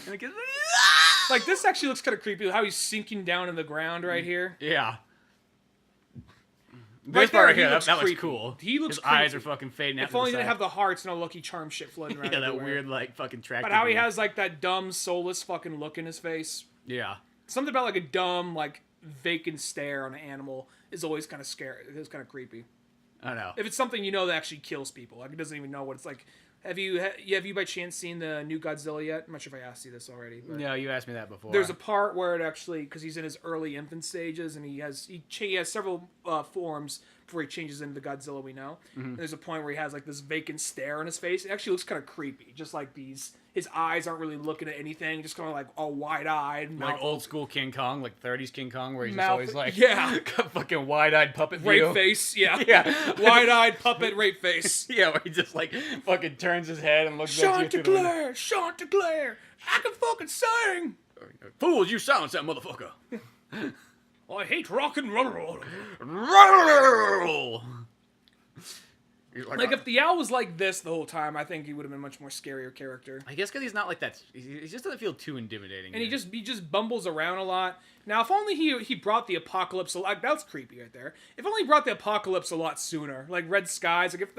the kid's like, this actually looks kind of creepy. How he's sinking down in the ground right here. Yeah. Right This there, part right he here, looks that looks creepy. cool. He looks His creepy. eyes are fucking fading out. If only they didn't have the hearts and no Lucky Charm shit floating around. Yeah, that everywhere. weird like fucking track. But how he has like that dumb, soulless fucking look in his face. Yeah. Something about like a dumb, like vacant stare on an animal is always kind of scary. It's kind of creepy. I know. If it's something that actually kills people, like it doesn't even know what it's like. Have you by chance seen the new Godzilla yet? I'm not sure if I asked you this already. But No, you asked me that before. there's a part where it actually, because he's in his early infant stages, and he has several forms before he changes into the Godzilla we know. Mm-hmm. And there's a point where he has like this vacant stare on his face. It actually looks kind of creepy, just like his eyes aren't really looking at anything, just kind of like all wide-eyed. like old school King Kong, like 30s King Kong, where he's Mouth- just always like, yeah. fucking wide-eyed puppet rape view. face, yeah. Yeah. Wide-eyed puppet rape face. Yeah, where he just like fucking turns his head and looks at you through the window. Chanticleer, I can fucking sing. Fools, you silence that motherfucker. I hate rock and roll. Roll. Like if the owl was like this the whole time, I think he would have been a much more scarier character. I guess because he's not like that. He just doesn't feel too intimidating. And he just bumbles around a lot. Now, if only he brought the apocalypse a lot. That's creepy right there. If only he brought the apocalypse a lot sooner, like Red Skies. Like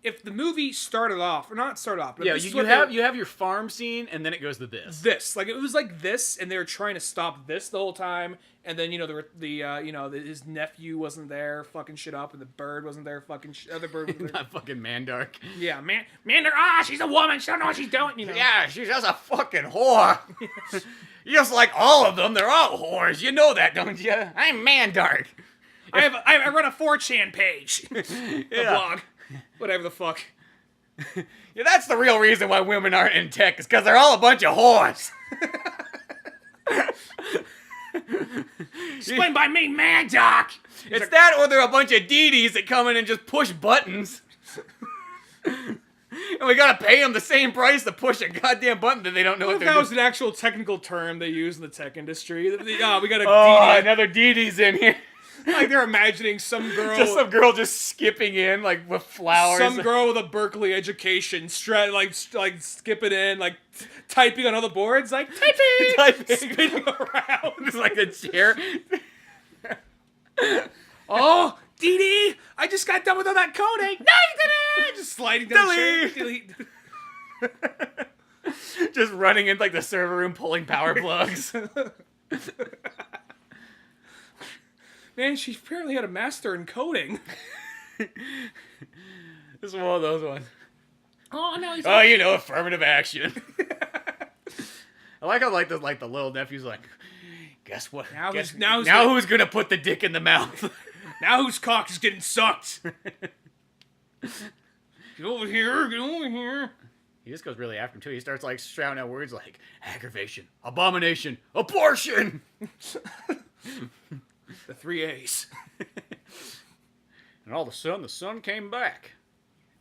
if the movie started off, or not started off, but Yeah, you have your farm scene, and then it goes to this. This, like, it was like this, and they were trying to stop this the whole time. And then his nephew wasn't there, fucking shit up, and the bird wasn't there, fucking other bird wasn't there. Not fucking Mandark. Yeah, Mandark. She's a woman. She don't know what she's doing. You know. Yeah, she's just a fucking whore. Just like all of them, they're all whores. You know that, don't you? I'm Mandark. I run a 4chan page. Yeah. A blog. Whatever the fuck. Yeah, that's the real reason why women aren't in tech, is because they're all a bunch of whores. Explained by me, Mandark. It's that, or they're a bunch of DDs that come in and just push buttons. And we gotta pay them the same price to push a goddamn button that they don't know what they're That doing. was an actual technical term they use in the tech industry. We got a Oh, DD. another DD's in here. Like they're imagining some girl, Just skipping in, like, with flowers. some girl with a Berkeley education, like skipping in, like typing on all the boards, like typing, spinning around. It's like a chair. Oh, DD, I just got done with all that coding. No, you didn't. Just sliding down the chair. Delete. Just running in, like, the server room, pulling power plugs. Man, she apparently had a master in coding. This is one of those ones. Oh no, he's affirmative action. I like how, like, the little nephew's like, guess what? Now who's gonna put the dick in the mouth? Now whose cock is getting sucked? Get over here. He just goes really after him, too. He starts, like, shouting out words like, aggravation, abomination, abortion! The 3 A's. And all of a sudden, the sun came back.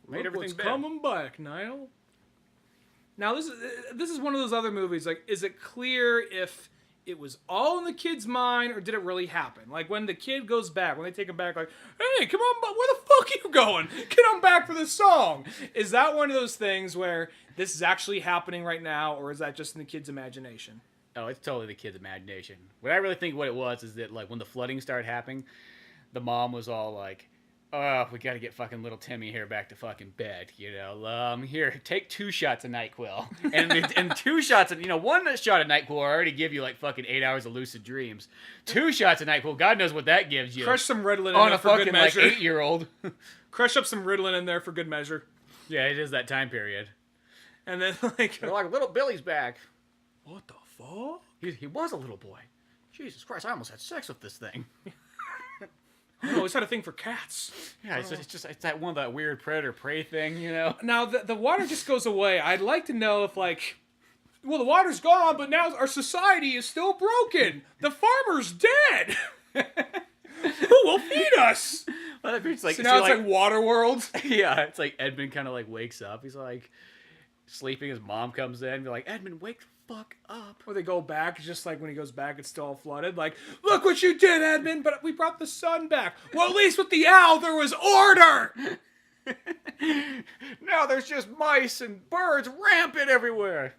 Made everything better. Coming back, Niall. Now, this is one of those other movies, like, is it clear if it was all in the kid's mind, or did it really happen? Like, when the kid goes back, when they take him back, like, hey, come on, where the fuck are you going? Get on back for this song. Is that one of those things where this is actually happening right now, or is that just in the kid's imagination? Oh, it's totally the kid's imagination. What I really think what it was is that, like, when the flooding started happening, the mom was all like, oh, we gotta get fucking little Timmy here back to fucking bed, you know. Here, take 2 shots of NyQuil. And 2 shots of, 1 shot of NyQuil will already give you, like, fucking 8 hours of lucid dreams. 2 shots of NyQuil, God knows what that gives you. Crush some Ritalin in on there a for fucking, good measure. like, 8-year-old. Crush up some Ritalin in there for good measure. Yeah, it is that time period. And then, like... They're like, little Billy's back. What the fuck? He was a little boy. Jesus Christ, I almost had sex with this thing. I always had a thing for cats. Yeah, it's that one of that weird predator prey thing, you know? Now, the water just goes away. I'd like to know if, like... Well, the water's gone, but now our society is still broken. The farmer's dead. Who will feed us? Well, it's like, So now it's like Waterworld. Yeah, it's like Edmund kind of like wakes up. He's like sleeping. His mom comes in. Be like, Edmund, wake the fuck up. Or they go back, just like when he goes back, it's still all flooded. Like, look what you did, Edmund, but we brought the sun back. Well, at least with the owl, there was order. Now there's just mice and birds rampant everywhere.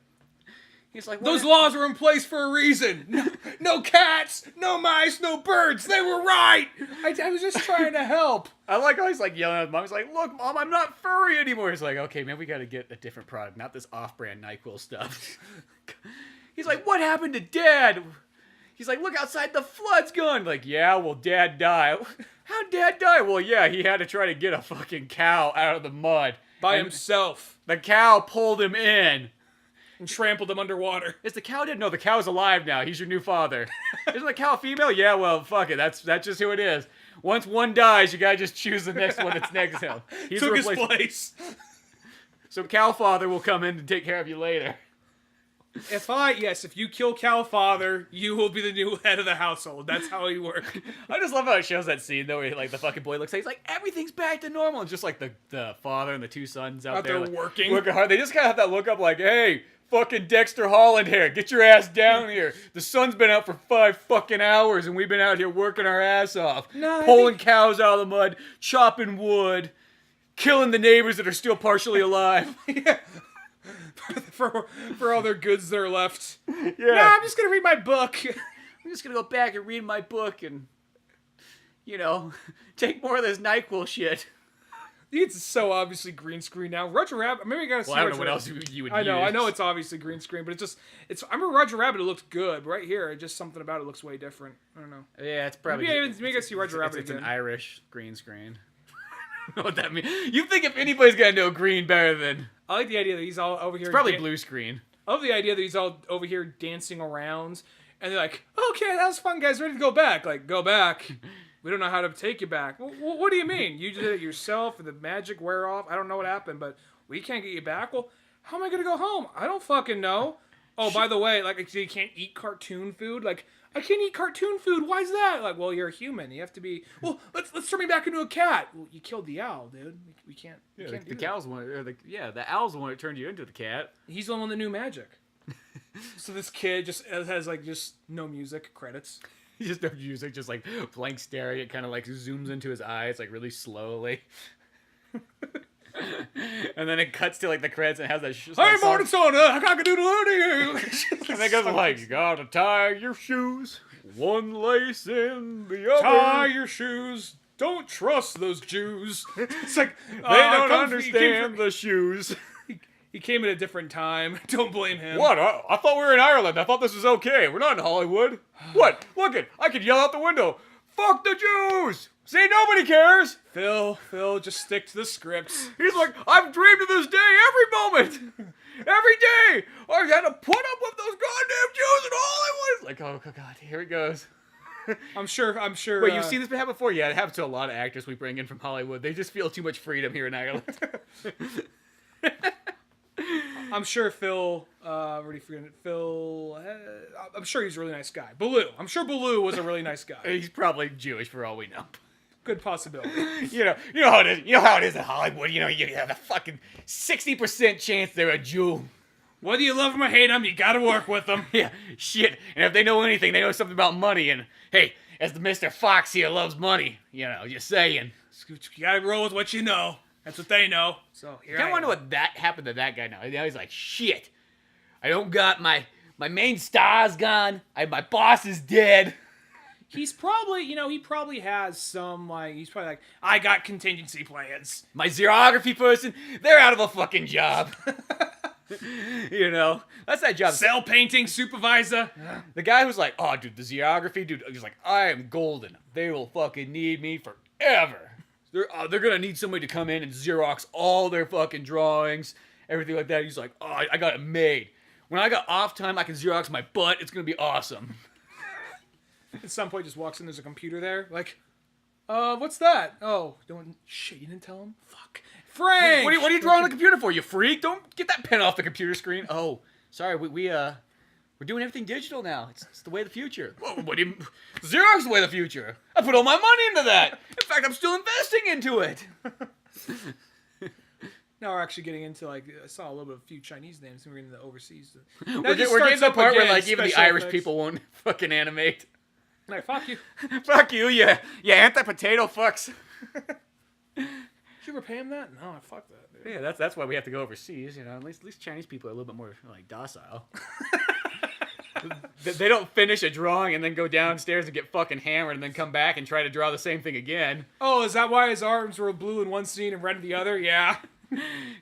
He's like, those laws were in place for a reason. No cats, no mice, no birds. They were right. I was just trying to help. I like how he's like yelling at his mom. He's like, look, Mom, I'm not furry anymore. He's like, okay, man, we got to get a different product, not this off-brand NyQuil stuff. He's like, what happened to Dad? He's like, look outside, the flood's gone. Like, yeah, well, Dad died. How'd Dad die? Well, yeah, he had to try to get a fucking cow out of the mud. By himself. The cow pulled him in. And trampled him underwater. Is the cow dead? No, the cow's alive now. He's your new father. Isn't the cow a female? Yeah, well, fuck it. That's just who it is. Once one dies, you gotta just choose the next one that's next to him. He's Took his place. So cow father will come in and take care of you later. If you kill cow father, you will be the new head of the household. That's how he works. I just love how it shows that scene though, where like the fucking boy looks like he's like everything's back to normal, and just like the father and the 2 sons out there like, working hard. They just kind of have that look up like, hey, fucking Dexter Holland here, get your ass down here. The sun's been out for 5 fucking hours, and we've been out here working our ass off, pulling cows out of the mud, chopping wood, killing the neighbors that are still partially alive. Yeah. For all their goods that are left. Yeah. No, I'm just gonna read my book. I'm just gonna go back and read my book and, take more of this NyQuil shit. It's so obviously green screen now. Roger Rabbit. Maybe I gotta see. Well, I don't Roger know what Rabbit. else you would I use. know it's obviously green screen, but it's. I remember Roger Rabbit. It looked good, but right here, just something about it looks way different. I don't know. Yeah, it's probably. Maybe I see Roger Rabbit It's again. an Irish green screen. I don't know what that means. You think if anybody's gonna know green better than? I like the idea that he's all over here. It's probably blue screen. I love the idea that he's all over here dancing around, and they're like, "Okay, that was fun, guys. Ready to go back? Like, go back." We don't know how to take you back. What do you mean? You did it yourself and the magic wear off? I don't know what happened, but we can't get you back. Well, how am I going to go home? I don't fucking know. Oh, by the way, like, you can't eat cartoon food? Like, I can't eat cartoon food. Why is that? Like, well, you're a human. You have to be... Well, let's turn me back into a cat. Well, you killed the owl, dude. We can't do the that. cow's the one, or the owl's the one that turned you into the cat. He's the one that knew magic. So this kid just has, like, just no music, credits. Just no music, just like blank staring. It kind of like zooms into his eyes like really slowly, and then it cuts to like the credits and it has that. Hey, morning, son! I got a doodle out of you. And it goes like, you gotta tie your shoes, one lace in the other. Tie your shoes. Don't trust those Jews. It's like They don't understand the shoes. He came at a different time. Don't blame him. What? I thought we were in Ireland. I thought this was okay. We're not in Hollywood. What? Look it. I could yell out the window. Fuck the Jews. See, nobody cares. Phil, just stick to the scripts. He's like, I've dreamed of this day every moment. Every day. I had to put up with those goddamn Jews in Hollywood. It's like, oh, God, here he goes. I'm sure. Wait, you've seen this happen before? Yeah, it happens to a lot of actors we bring in from Hollywood. They just feel too much freedom here in Ireland. I'm sure Phil, already forgetting it. Phil, I'm sure he's a really nice guy. Baloo. I'm sure Baloo was a really nice guy. He's probably Jewish for all we know. Good possibility. You know how it is. You know how it is in Hollywood. You have a fucking 60% chance they're a Jew. Whether you love them or hate them, you gotta work with them. Yeah, shit. And if they know anything, they know something about money. And hey, as the Mr. Fox here loves money, just saying. You gotta roll with what you know. That's what they know. So here I wonder what that happened to that guy now. Now he's like, shit. I don't got my main star's gone. My boss is dead. He's probably, he probably has some, he's probably like, I got contingency plans. My xerography person, they're out of a fucking job. That's that job. Cell painting supervisor. The guy who's like, oh, dude, the xerography, dude, he's like, I am golden. They will fucking need me forever. They're gonna need somebody to come in and Xerox all their fucking drawings, everything like that. He's like, oh, I got it made. When I got off time, I can Xerox my butt. It's gonna be awesome. At some point, just walks in. There's a computer there. Like, what's that? Oh, shit! You didn't tell him. Fuck, Frank. What are you drawing on the computer for? You freak! Don't get that pen off the computer screen. Oh, sorry. We're doing everything digital now. It's the way of the future. What do you... Xerox is the way of the future. I put all my money into that. In fact, I'm still investing into it. Now we're actually getting into, I saw a little bit of a few Chinese names, and we're getting the overseas. We're getting to the part where, even the Irish people won't fucking animate. Like, fuck you. Fuck you, yeah. Yeah, anti-potato fucks. Did you ever pay him that? No, fuck that, dude. Yeah, that's why we have to go overseas, At least Chinese people are a little bit more, docile. They don't finish a drawing and then go downstairs and get fucking hammered and then come back and try to draw the same thing again. Oh, is that why his arms were blue in one scene and red in the other? Yeah.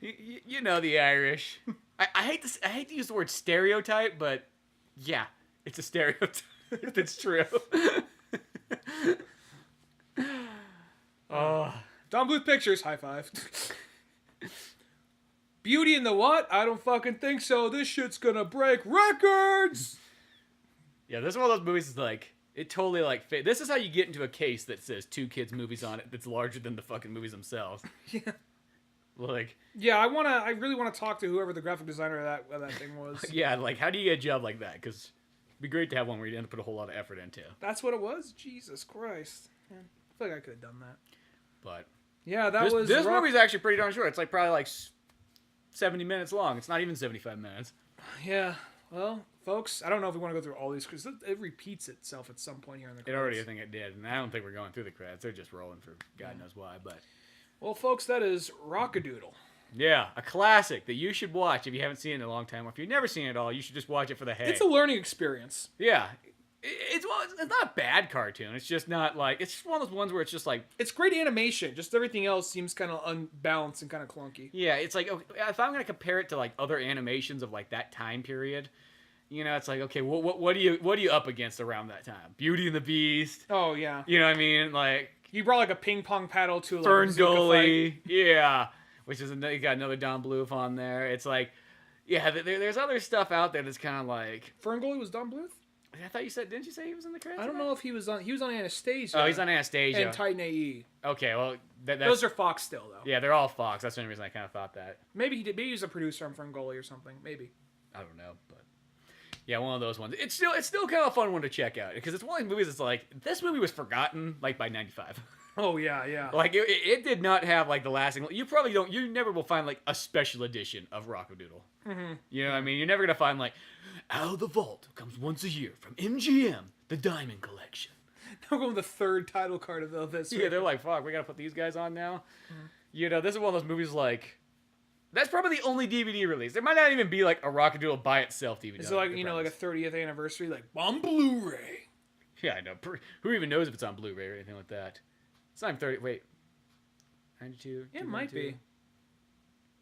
You know the Irish. I hate to use the word stereotype, but yeah, it's a stereotype. It's true. Oh, Don Bluth Pictures, high five. Beauty and the what? I don't fucking think so. This shit's gonna break records. Yeah, this is one of those movies it totally this is how you get into a case that says 2 kids movies on it that's larger than the fucking movies themselves. Yeah. Yeah, I really want to talk to whoever the graphic designer of that thing was. Yeah, how do you get a job like that? Because it'd be great to have one where you didn't put a whole lot of effort into. That's what it was? Jesus Christ. Man, I feel like I could have done that. But yeah, this movie's actually pretty darn short. It's probably 70 minutes long. It's not even 75 minutes. Yeah. Well, folks, I don't know if we want to go through all these because it repeats itself at some point here in the credits. It already, I think it did, and I don't think we're going through the credits. They're just rolling for God knows why, but... Well, folks, that is Rock-a-Doodle. Yeah, a classic that you should watch if you haven't seen it in a long time. Or if you've never seen it at all, you should just watch it for the hay. It's a learning experience. Yeah. it's not a bad cartoon. It's just not like it's just one of those ones where it's just like It's great animation. Just everything else seems kind of unbalanced and kind of clunky. yeah, it's like okay, if I'm gonna compare it to like other animations of like that time period, you know, it's like okay, what are you up against around that time? Beauty and the Beast. Oh yeah. You know what I mean? Like You brought like a ping pong paddle to like Fern a bazooka Gully, fight. yeah, which is you got another Don Bluth on there. It's like yeah, there's other stuff out there that's kind of like Fern Gully was Don Bluth? I thought you said didn't you say he was in the credits? I don't know if he was on Anastasia. Oh, he's on Anastasia. And Titan AE. Okay, well that's Those are Fox still though. yeah, they're all Fox. That's the only reason I kind of thought that. Maybe he did. Maybe he was a producer on Fern Gully or something. Maybe. I don't know, but yeah, one of those ones. It's still kind of a fun one to check out because it's one of these movies that's like this movie was forgotten like by '95. Oh yeah, yeah. Like it did not have like the lasting. You never will find like a special edition of Rockadoodle. Mm-hmm. You know what I mean? You're never gonna find like Out of the Vault comes once a year from MGM, the Diamond Collection. Now going with the third title card of Elvis. Yeah, they're like, fuck, we gotta put these guys on now. Mm-hmm. You know, this is one of those movies like. That's probably the only DVD release. There might not even be like a Rockadoodle by itself DVD. Is it like like a 30th anniversary, like on Blu-ray? Yeah, I know. Who even knows if it's on Blu-ray or anything like that? It's not even 30. Wait, 92. It might be.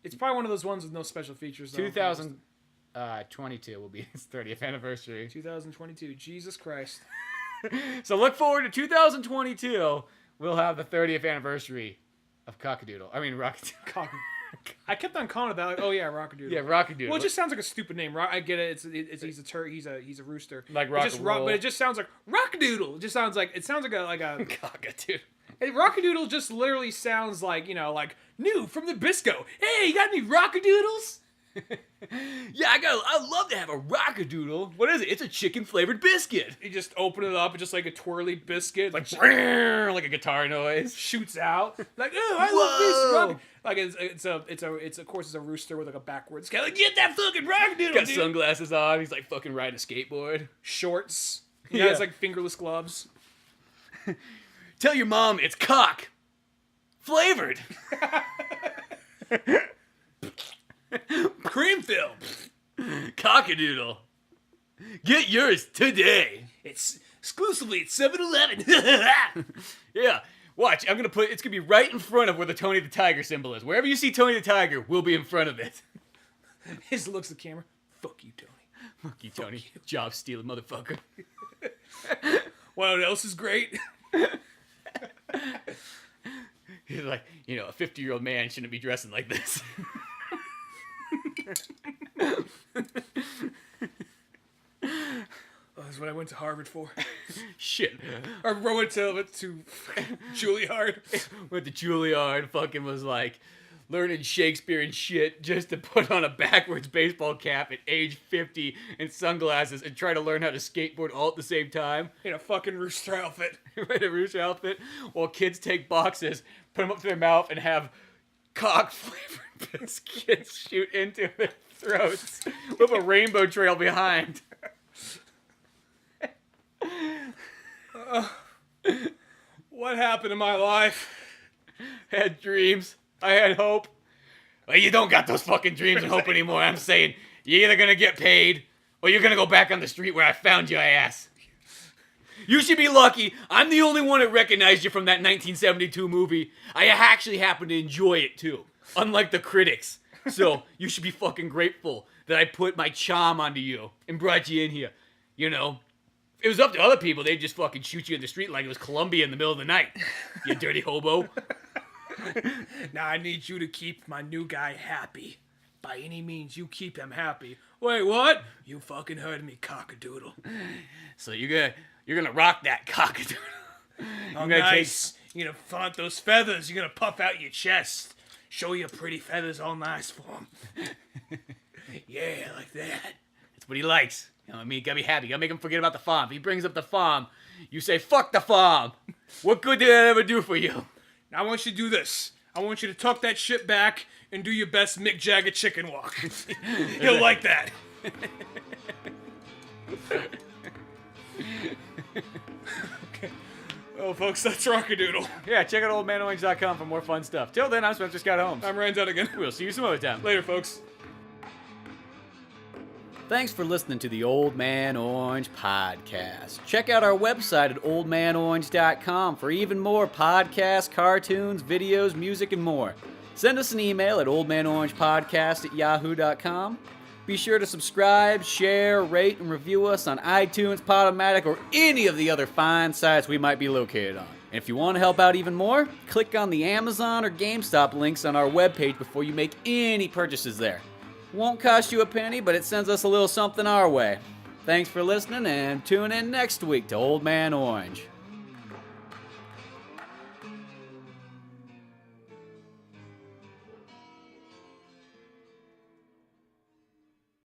It's probably one of those ones with no special features. 2022 will be its 30th anniversary. 2022. Jesus Christ. So look forward to 2022. We'll have the 30th anniversary of Cockadoodle. I mean, Rockadoodle. I kept on calling it that. Like, oh yeah, Rockadoodle. Yeah, Rockadoodle. Well, it just sounds like a stupid name. I get it. He's a he's a rooster. Like rock and roll. But it just sounds like Rockadoodle. It just sounds like a Cockadoodle. Rockadoodle just literally sounds like like new from the Bisco. Hey, you got any Rockadoodles? Yeah, I'd love to have a Rockadoodle. What is it? It's a chicken flavored biscuit. You just open it up, it's just like a twirly biscuit, Like like a guitar noise. shoots out. Like, oh, I love this Rock. Like it's of course it's a rooster with like a backwards guy. Like, get that fucking Rockadoodle, Got dude. sunglasses on. He's like fucking riding a skateboard. Shorts. He Yeah. has like fingerless gloves. Tell your mom it's cock flavored. Cream filled. Cockadoodle. Get yours today. It's exclusively at 7-Eleven. Yeah. Watch, it's gonna be right in front of where the Tony the Tiger symbol is. Wherever you see Tony the Tiger, we'll be in front of it. His looks at the camera. Fuck you, Tony. Fuck you, Tony. Job stealing motherfucker. What else is great? He's like, a 50-year-old man shouldn't be dressing like this. Oh, that's what I went to Harvard for. Shit. I went to Juilliard. Went to Juilliard, fucking was like learning Shakespeare and shit just to put on a backwards baseball cap at age 50 and sunglasses and try to learn how to skateboard all at the same time. In a fucking rooster outfit. In a rooster outfit, while kids take boxes, put them up to their mouth, and have cock-flavored biscuits shoot into their throats with a rainbow trail behind. What happened in my life? Had dreams. I had hope. Well, you don't got those fucking dreams and hope anymore. I'm saying you're either gonna get paid or you're gonna go back on the street where I found your ass. You should be lucky. I'm the only one that recognized you from that 1972 movie. I actually happen to enjoy it too, unlike the critics. So you should be fucking grateful that I put my charm onto you and brought you in here. If it was up to other people, they'd just fucking shoot you in the street like it was Columbia in the middle of the night. You dirty hobo. Now I need you to keep my new guy happy. By any means, you keep him happy. Wait, what? You fucking heard me, Cockadoodle. So you're gonna rock that Cockadoodle. Oh, nice. You're gonna flaunt those feathers. You're gonna puff out your chest. Show your pretty feathers all nice for him. Yeah, like that. That's what he likes. You know what I mean? You gotta be happy. You gotta make him forget about the farm. If he brings up the farm, you say, fuck the farm. What good did that ever do for you? Now I want you to do this. I want you to tuck that shit back and do your best Mick Jagger chicken walk. He'll like that. Okay. Well, folks, that's Rockadoodle. Yeah, check out oldmanorange.com for more fun stuff. Till then, I'm Spencer Scott Holmes. I'm Randad again. We'll see you some other time. Later, folks. Thanks for listening to the Old Man Orange podcast. Check out our website at oldmanorange.com for even more podcasts, cartoons, videos, music, and more. Send us an email at oldmanorangepodcast@yahoo.com. Be sure to subscribe, share, rate, and review us on iTunes, Podomatic, or any of the other fine sites we might be located on. And if you want to help out even more, click on the Amazon or GameStop links on our webpage before you make any purchases there. Won't cost you a penny, but it sends us a little something our way. Thanks for listening, and tune in next week to Old Man Orange.